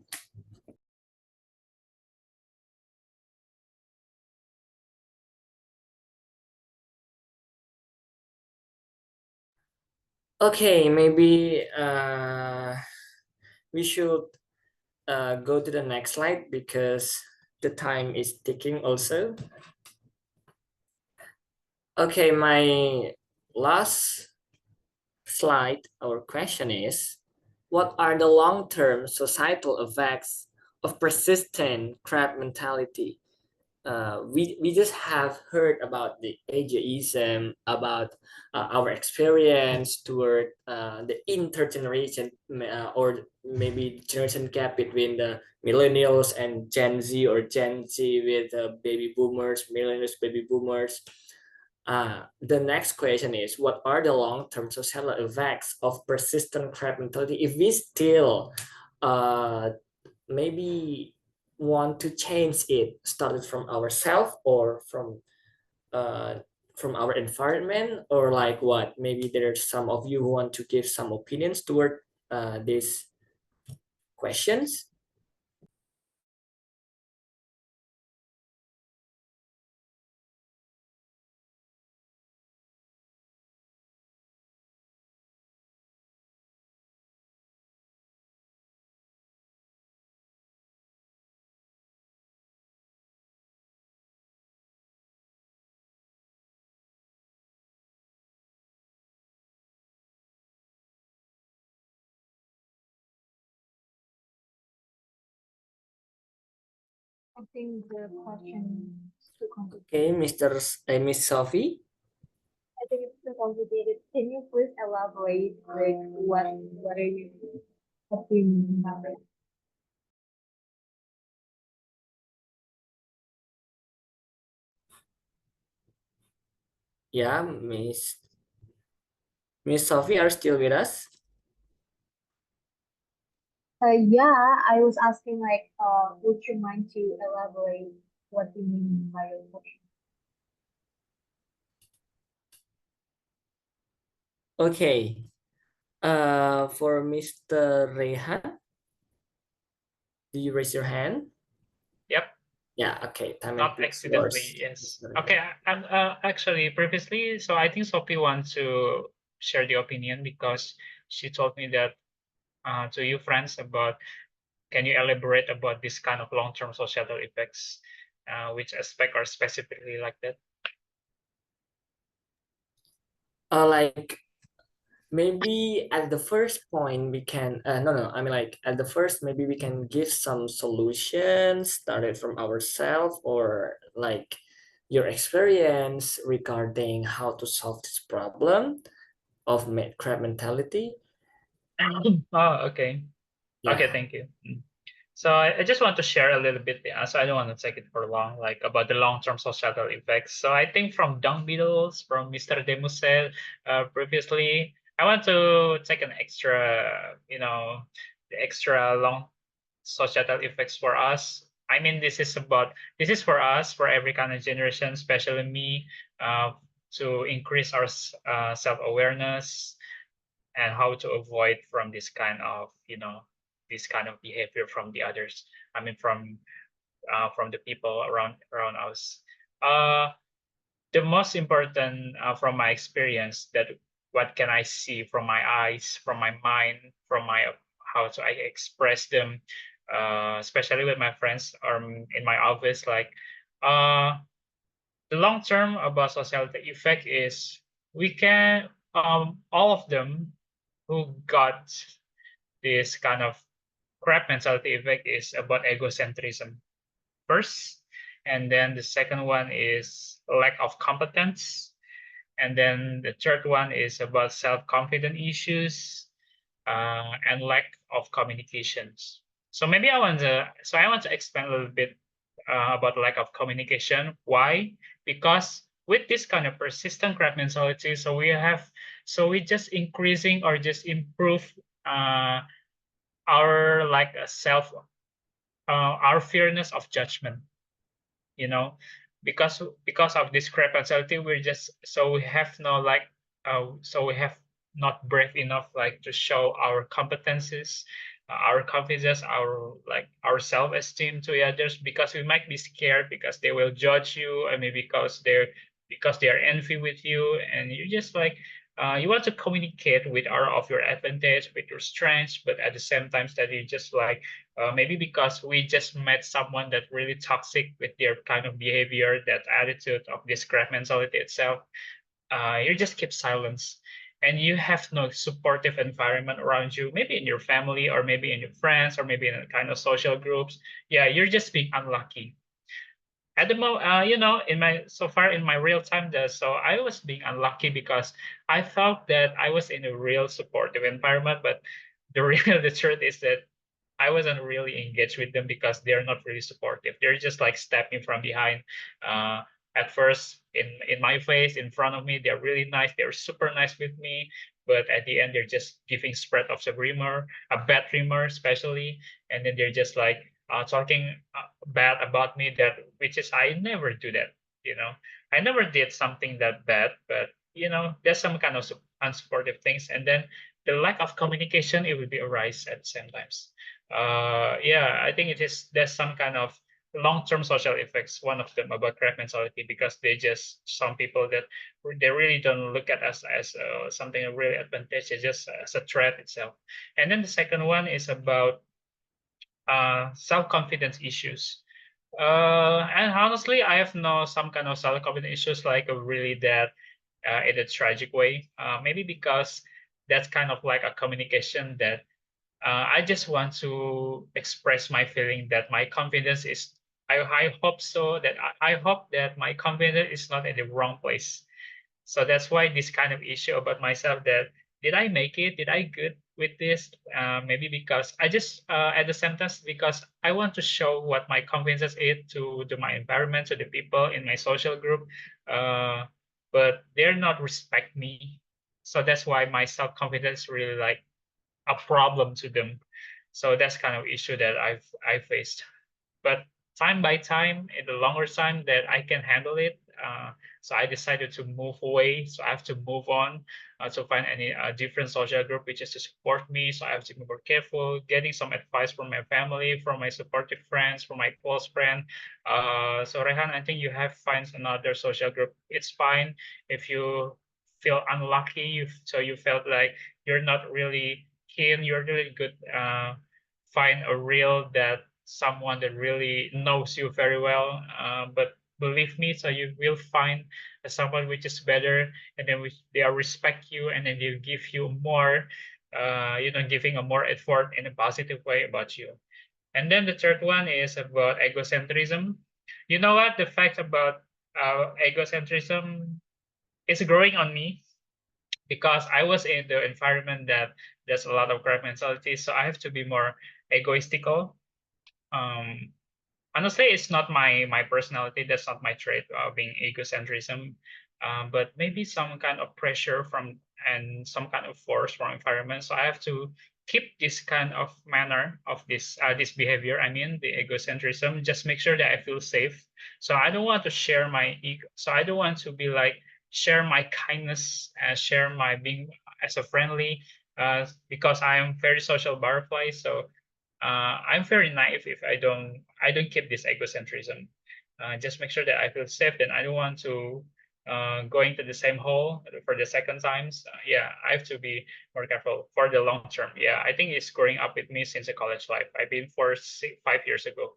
Okay, maybe we should go to the next slide because the time is ticking also. Okay, my last slide, our question is, what are the long-term societal effects of persistent crab mentality? we just have heard about the ageism, about our experience toward the intergeneration or maybe generation gap between the millennials and Gen Z, or Gen Z with baby boomers, millennials, baby boomers. The next question is, what are the long-term social effects of persistent crab mentality if we still maybe want to change it, started from ourselves or uh, from our environment, or like what? Maybe there's some of you who want to give some opinions toward these questions. I think the question is too complicated. Okay, Miss Sophie. I think it's too complicated. Can you please elaborate, like, what are you opinion about it? Yeah, Miss Sophie, are you still with us? Yeah, I was asking, like, would you mind to elaborate what you mean by your question? Okay. For Mr. Rehan, do you raise your hand? Yep. Yeah. Okay. Time and Not place accidentally, yours. yes. Mr. Rehan. Okay, I'm actually previously, so I think Sophie wants to share the opinion because she told me that to you friends about, can you elaborate about this kind of long-term societal effects, which aspect are specifically like that? Like maybe at the first point we can no, I mean, like at the first maybe we can give some solutions started from ourselves, or like your experience regarding how to solve this problem of crab mentality. Oh, okay. Yeah. Okay, thank you. So I just want to share a little bit, so I don't want to take it for long, like about the long-term societal effects. So I think from dung beetles, from Mr. Demusel previously, I want to take an extra, the extra long societal effects for us. I mean, this is for us, for every kind of generation, especially me, to increase our self-awareness and how to avoid from this kind of this kind of behavior from the others. I mean, from the people around us. The most important from my experience, that what can I see from my eyes, from my mind, from my how to I express them, especially with my friends or in my office, like the long term about societal effect is, we can all of them who got this kind of crab mentality effect is about egocentrism first, and then the second one is lack of competence, and then the third one is about self-confidence issues, and lack of communications. So maybe I want to expand a little bit about lack of communication. Why? Because with this kind of persistent crab mentality, so we just increasing or just improve our like our fearness of judgment, you know, because of this crab mentality, we're just so we have no like so we have not brave enough like to show our competencies, our confidence, our like our self-esteem to others, because we might be scared because they will judge you, and maybe because they are envy with you, and you just like you want to communicate with our of your advantage, with your strengths, but at the same time that you just like maybe because we just met someone that really toxic with their kind of behavior, that attitude of this crab mentality itself, you just keep silence, and you have no supportive environment around you, maybe in your family or maybe in your friends or maybe in a kind of social groups. Yeah, you're just being unlucky. at the moment, in my so far in my real time, so I was being unlucky because I thought that I was in a real supportive environment, but the truth is that I wasn't really engaged with them because they're not really supportive. They're just like stepping from behind. Uh, at first, in my face, in front of me, they're really nice. They're super nice with me, but at the end, they're just giving spread of the rumor, a bad rumor, especially, and then they're just like talking bad about me. That which is I never do that. I never did something that bad, but there's some kind of unsupportive things, and then the lack of communication it will be arise at the same times. Yeah, I think there's some kind of long-term social effects. One of them about crab mentality because they just some people that they really don't look at us as something really advantageous, just as a threat itself. And then the second one is about self-confidence issues. And honestly, I have no some kind of self-confidence issues like a really that in a tragic way. Maybe because that's kind of like a communication that I just want to express my feeling that my confidence is. I hope so that I hope that my confidence is not in the wrong place. So that's why this kind of issue about myself that did I make it? Did I good with this? Maybe because I just at the same time because I want to show what my confidence is to my environment, to the people in my social group, but they're not respect me. So that's why my self confidence really like a problem to them. So that's kind of issue that I faced. But time by time, in the longer time that I can handle it, so I decided to move away. So I have to move on to find any different social group which is to support me. So I have to be more careful, getting some advice from my family, from my supportive friends, from my close friend. So Rehan, I think you have find another social group. It's fine if you feel unlucky. So you felt like you're not really keen. You're really good. Find a real that someone that really knows you very well. But believe me, so you will find someone which is better, and then which they are respect you, and then they give you more, giving a more effort in a positive way about you. And then the third one is about egocentrism. You know what? The fact about egocentrism is growing on me because I was in the environment that there's a lot of crab mentality, so I have to be more egoistical. Um, Honestly, it's not my personality. That's not my trait of being egocentrism. But maybe some kind of pressure from and some kind of force from environment. So I have to keep this kind of manner of this behavior. I mean, the egocentrism. Just make sure that I feel safe. So I don't want to share my ego. So I don't want to be like share my kindness and share my being as a friendly. Because I am very social butterfly. So I'm very naive if I don't keep this egocentrism. Just make sure that I feel safe. Then I don't want to go into the same hole for the second times. Yeah, I have to be more careful for the long term. Yeah, I think it's growing up with me since the college life. I've been for 5 years ago,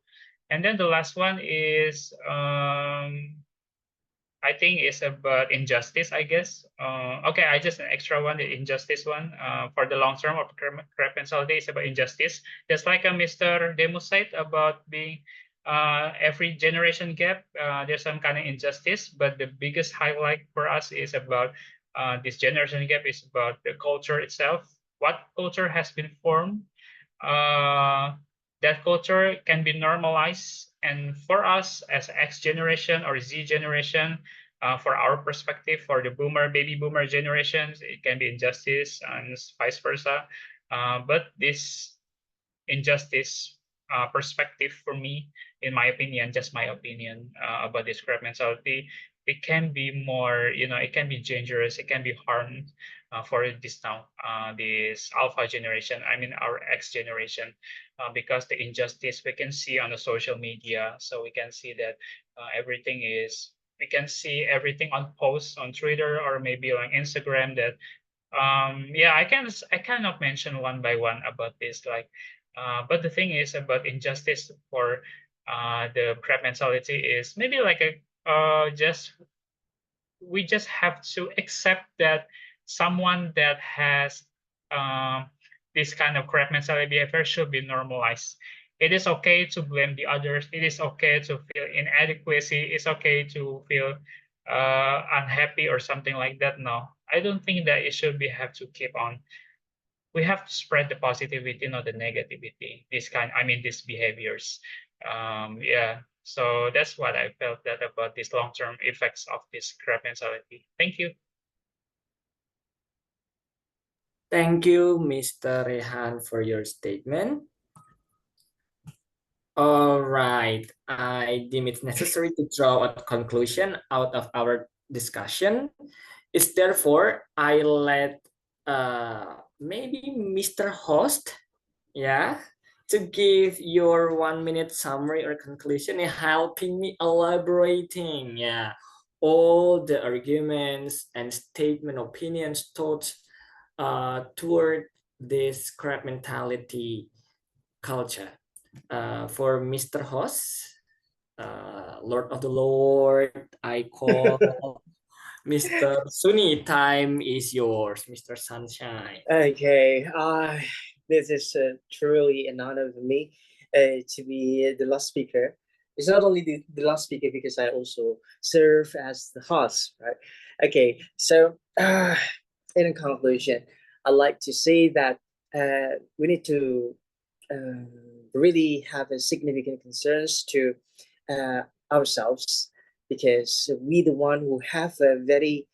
and then the last one is I think it's about injustice, I guess. Okay, I just an extra one, the injustice one. For the long term of crab mentality is about injustice. Just like a Mr. Demo said about being every generation gap, there's some kind of injustice, but the biggest highlight for us is about this generation gap is about the culture itself. What culture has been formed uh, that culture can be normalized. And for us as X generation or Z generation, for our perspective, for the baby boomer generations, it can be injustice and vice versa. But this injustice perspective for me, in my opinion, just my opinion about this crab mentality, it can be more, it can be dangerous, it can be harmed for this now, this alpha generation, I mean our X generation, because the injustice we can see on the social media. So we can see that we can see everything on posts on Twitter or maybe on Instagram that yeah, I cannot mention one by one about this like but the thing is about injustice for the crab mentality is maybe like a just we just have to accept that someone that has um, this kind of crab mentality behavior should be normalized. It is okay to blame the others. It is okay to feel inadequacy. It's okay to feel unhappy or something like that. No, I don't think that it should be have to keep on. We have to spread the positivity, not the negativity. These behaviors. Yeah. So that's what I felt that about these long-term effects of this crab mentality. Thank you. Thank you, Mr. Rehan, for your statement. All right, I deem it necessary to draw a conclusion out of our discussion. It's therefore I let maybe Mr. Host, yeah, to give your 1 minute summary or conclusion and helping me elaborating, yeah, all the arguments and statement, opinions, thoughts toward this crab mentality culture. For Mr. Host, Lord of the Lord, I call Mr. Sunny. Time is yours, Mr. Sunshine. Okay, this is truly an honor for me to be the last speaker. It's not only the last speaker because I also serve as the host, right? Okay, so in conclusion, I'd like to say that we need to really have a significant concerns to ourselves because we the one who have a very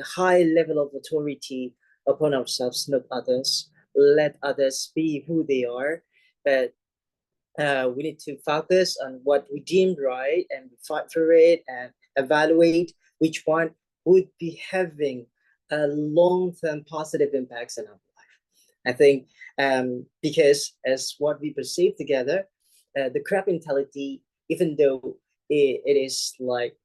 high level of authority upon ourselves, not others. Let others be who they are, but we need to focus on what we deemed right and fight for it and evaluate which one would be having a long-term positive impacts on our life. I think because as what we perceive together, the crab mentality, even though it is like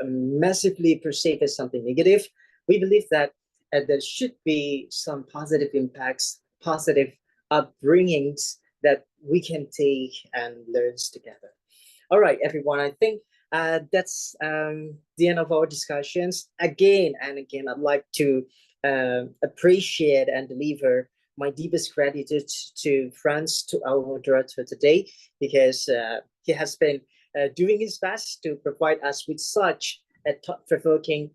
massively perceived as something negative, we believe that there should be some positive impacts, positive upbringings that we can take and learn together. All right, everyone, I think that's the end of our discussions. Again and again, I'd like to appreciate and deliver my deepest gratitude to Franz, to our moderator today, because he has been doing his best to provide us with such a thought-provoking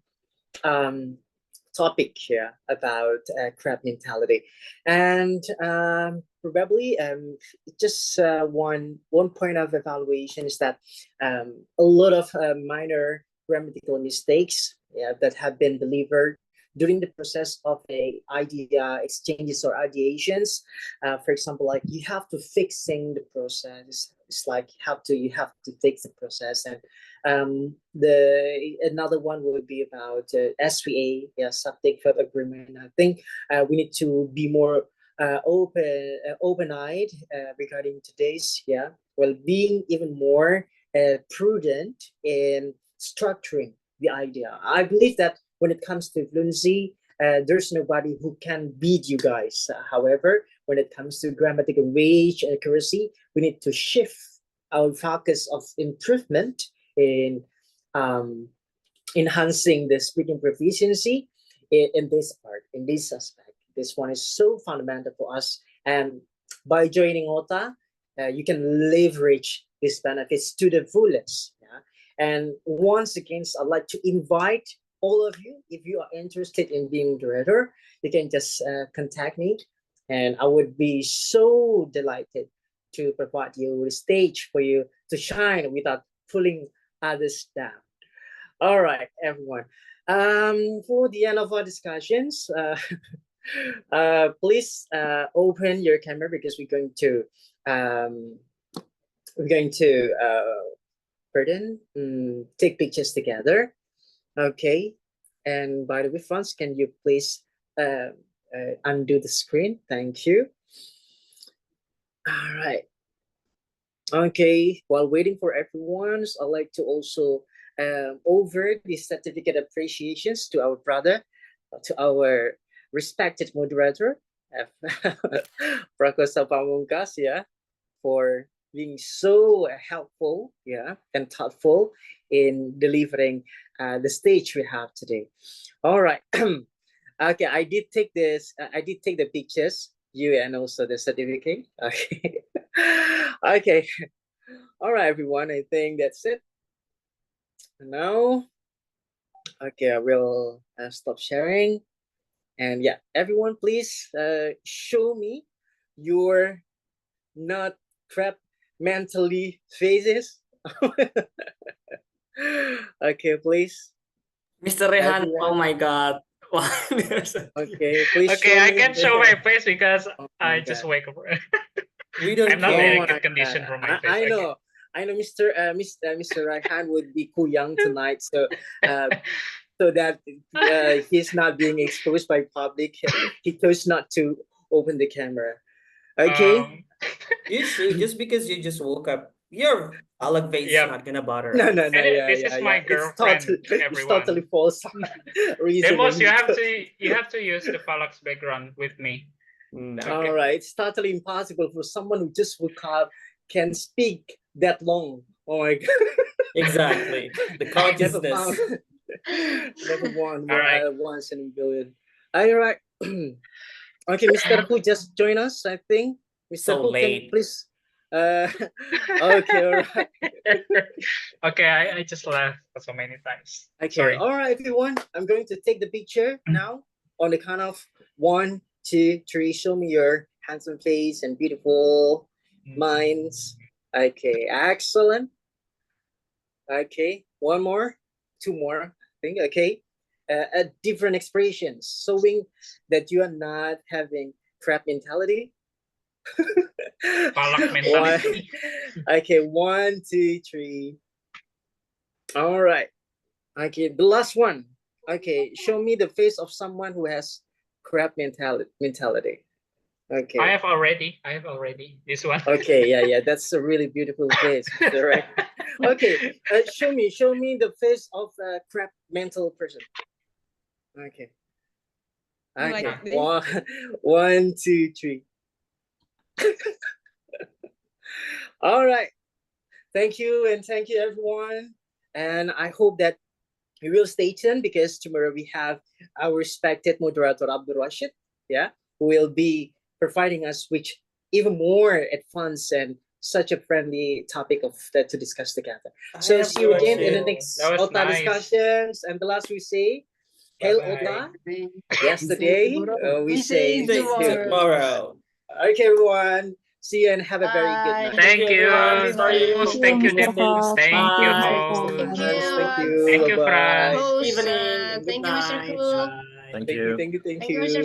topic here about crab mentality. And probably just one point of evaluation is that a lot of minor grammatical mistakes, yeah, that have been delivered during the process of a idea exchanges or ideations. For example, like you have to fixing the process. It's like you have to fix the process. And the another one would be about SVA, yeah, subject verb agreement. I think we need to be more open-eyed regarding today's, yeah, well, being even more prudent in structuring the idea. I believe that when it comes to fluency, there's nobody who can beat you guys. However, when it comes to grammatical range and accuracy, we need to shift our focus of improvement in enhancing the speaking proficiency in this part, in this aspect. This one is so fundamental for us. And by joining OTA, you can leverage these benefits to the fullest. Yeah? And once again, I'd like to invite all of you, if you are interested in being director, you can just contact me, and I would be so delighted to provide you with a stage for you to shine without pulling others down. All right, everyone. For the end of our discussions, please open your camera because we're going to take pictures together. Okay. And by the way, Franz, can you please undo the screen? Thank you. All right. Okay. While waiting for everyone, I'd like to also over the certificate appreciations to our brother, to our respected moderator, Prakosa Pamungkas, yeah, for being so helpful, yeah, and thoughtful in delivering the stage we have today. All right. Okay, I did take this. I did take the pictures. you and also the certificate. Okay. Okay. All right, everyone. I think that's it. Now, okay, I will stop sharing. And yeah, everyone, please show me your not crap mentally phases. Okay, please. Mr. Rehan, oh Everyone. my God. Why Okay, please Okay, show I me. can show my face because Oh my I just God. wake up. We don't I'm not care. in Oh a my good condition God. for my face. I Okay. know. I know Mr. Raihan would be too young tonight, so so that he's not being exposed by public, he chose not to open the camera. Okay. You should, just because you just woke up, your alag face is Yep. not gonna bother No, us. no, no. And Yeah, this yeah, is yeah. my girlfriend, It's totally everyone. false reasoning. Demos, you have to use the Phalanx background with me. Mm. Okay. All right, it's totally impossible for someone who just woke up can speak that long. Oh my God. Exactly. The Never consciousness. found. Never won All right. once in a billion. All right. Okay, Mr. Who just joined us, I think. Mr. So Who, can you late. please? Okay, all right. Okay, I just left so many times. Okay, Sorry. all right, everyone. I'm going to take the picture now on the count of 1, 2, 3. Show me your handsome face and beautiful minds. Okay, excellent. Okay, one more, 2 more, I think. Okay, different expressions showing that you are not having crap mentality. Palak mentality. Okay, 1, 2, 3. All right. Okay, the last one. Okay, show me the face of someone who has crap mentality. Okay. I have already this one. Okay, yeah, that's a really beautiful face, right? Okay, show me the face of a crap mental person. Okay. Okay, Like this. 1, 1, 2, 3. All right. Thank you, and thank you, everyone. And I hope that you will stay tuned because tomorrow we have our respected moderator Abdul Rashid, yeah, who will be providing us with even more advanced and such a friendly topic of that to discuss together. So have see you again in the question. next That was OTA nice. discussions. And the last we say, Hail Bye-bye. OTA. Yesterday we say Tomorrow. Okay, everyone. See you and have a very good Bye. night. Thank you, everyone. Sorry Demos. for Thank you, mistakes. Demos. Thank you, Bye. host. Thank you. you. Thank you, Bye-bye. Fran. Host, Evening. Good thank you, Mr. night. Cool. Bye. Thank Thank you, you. thank you, thank Thank you, Mr. you.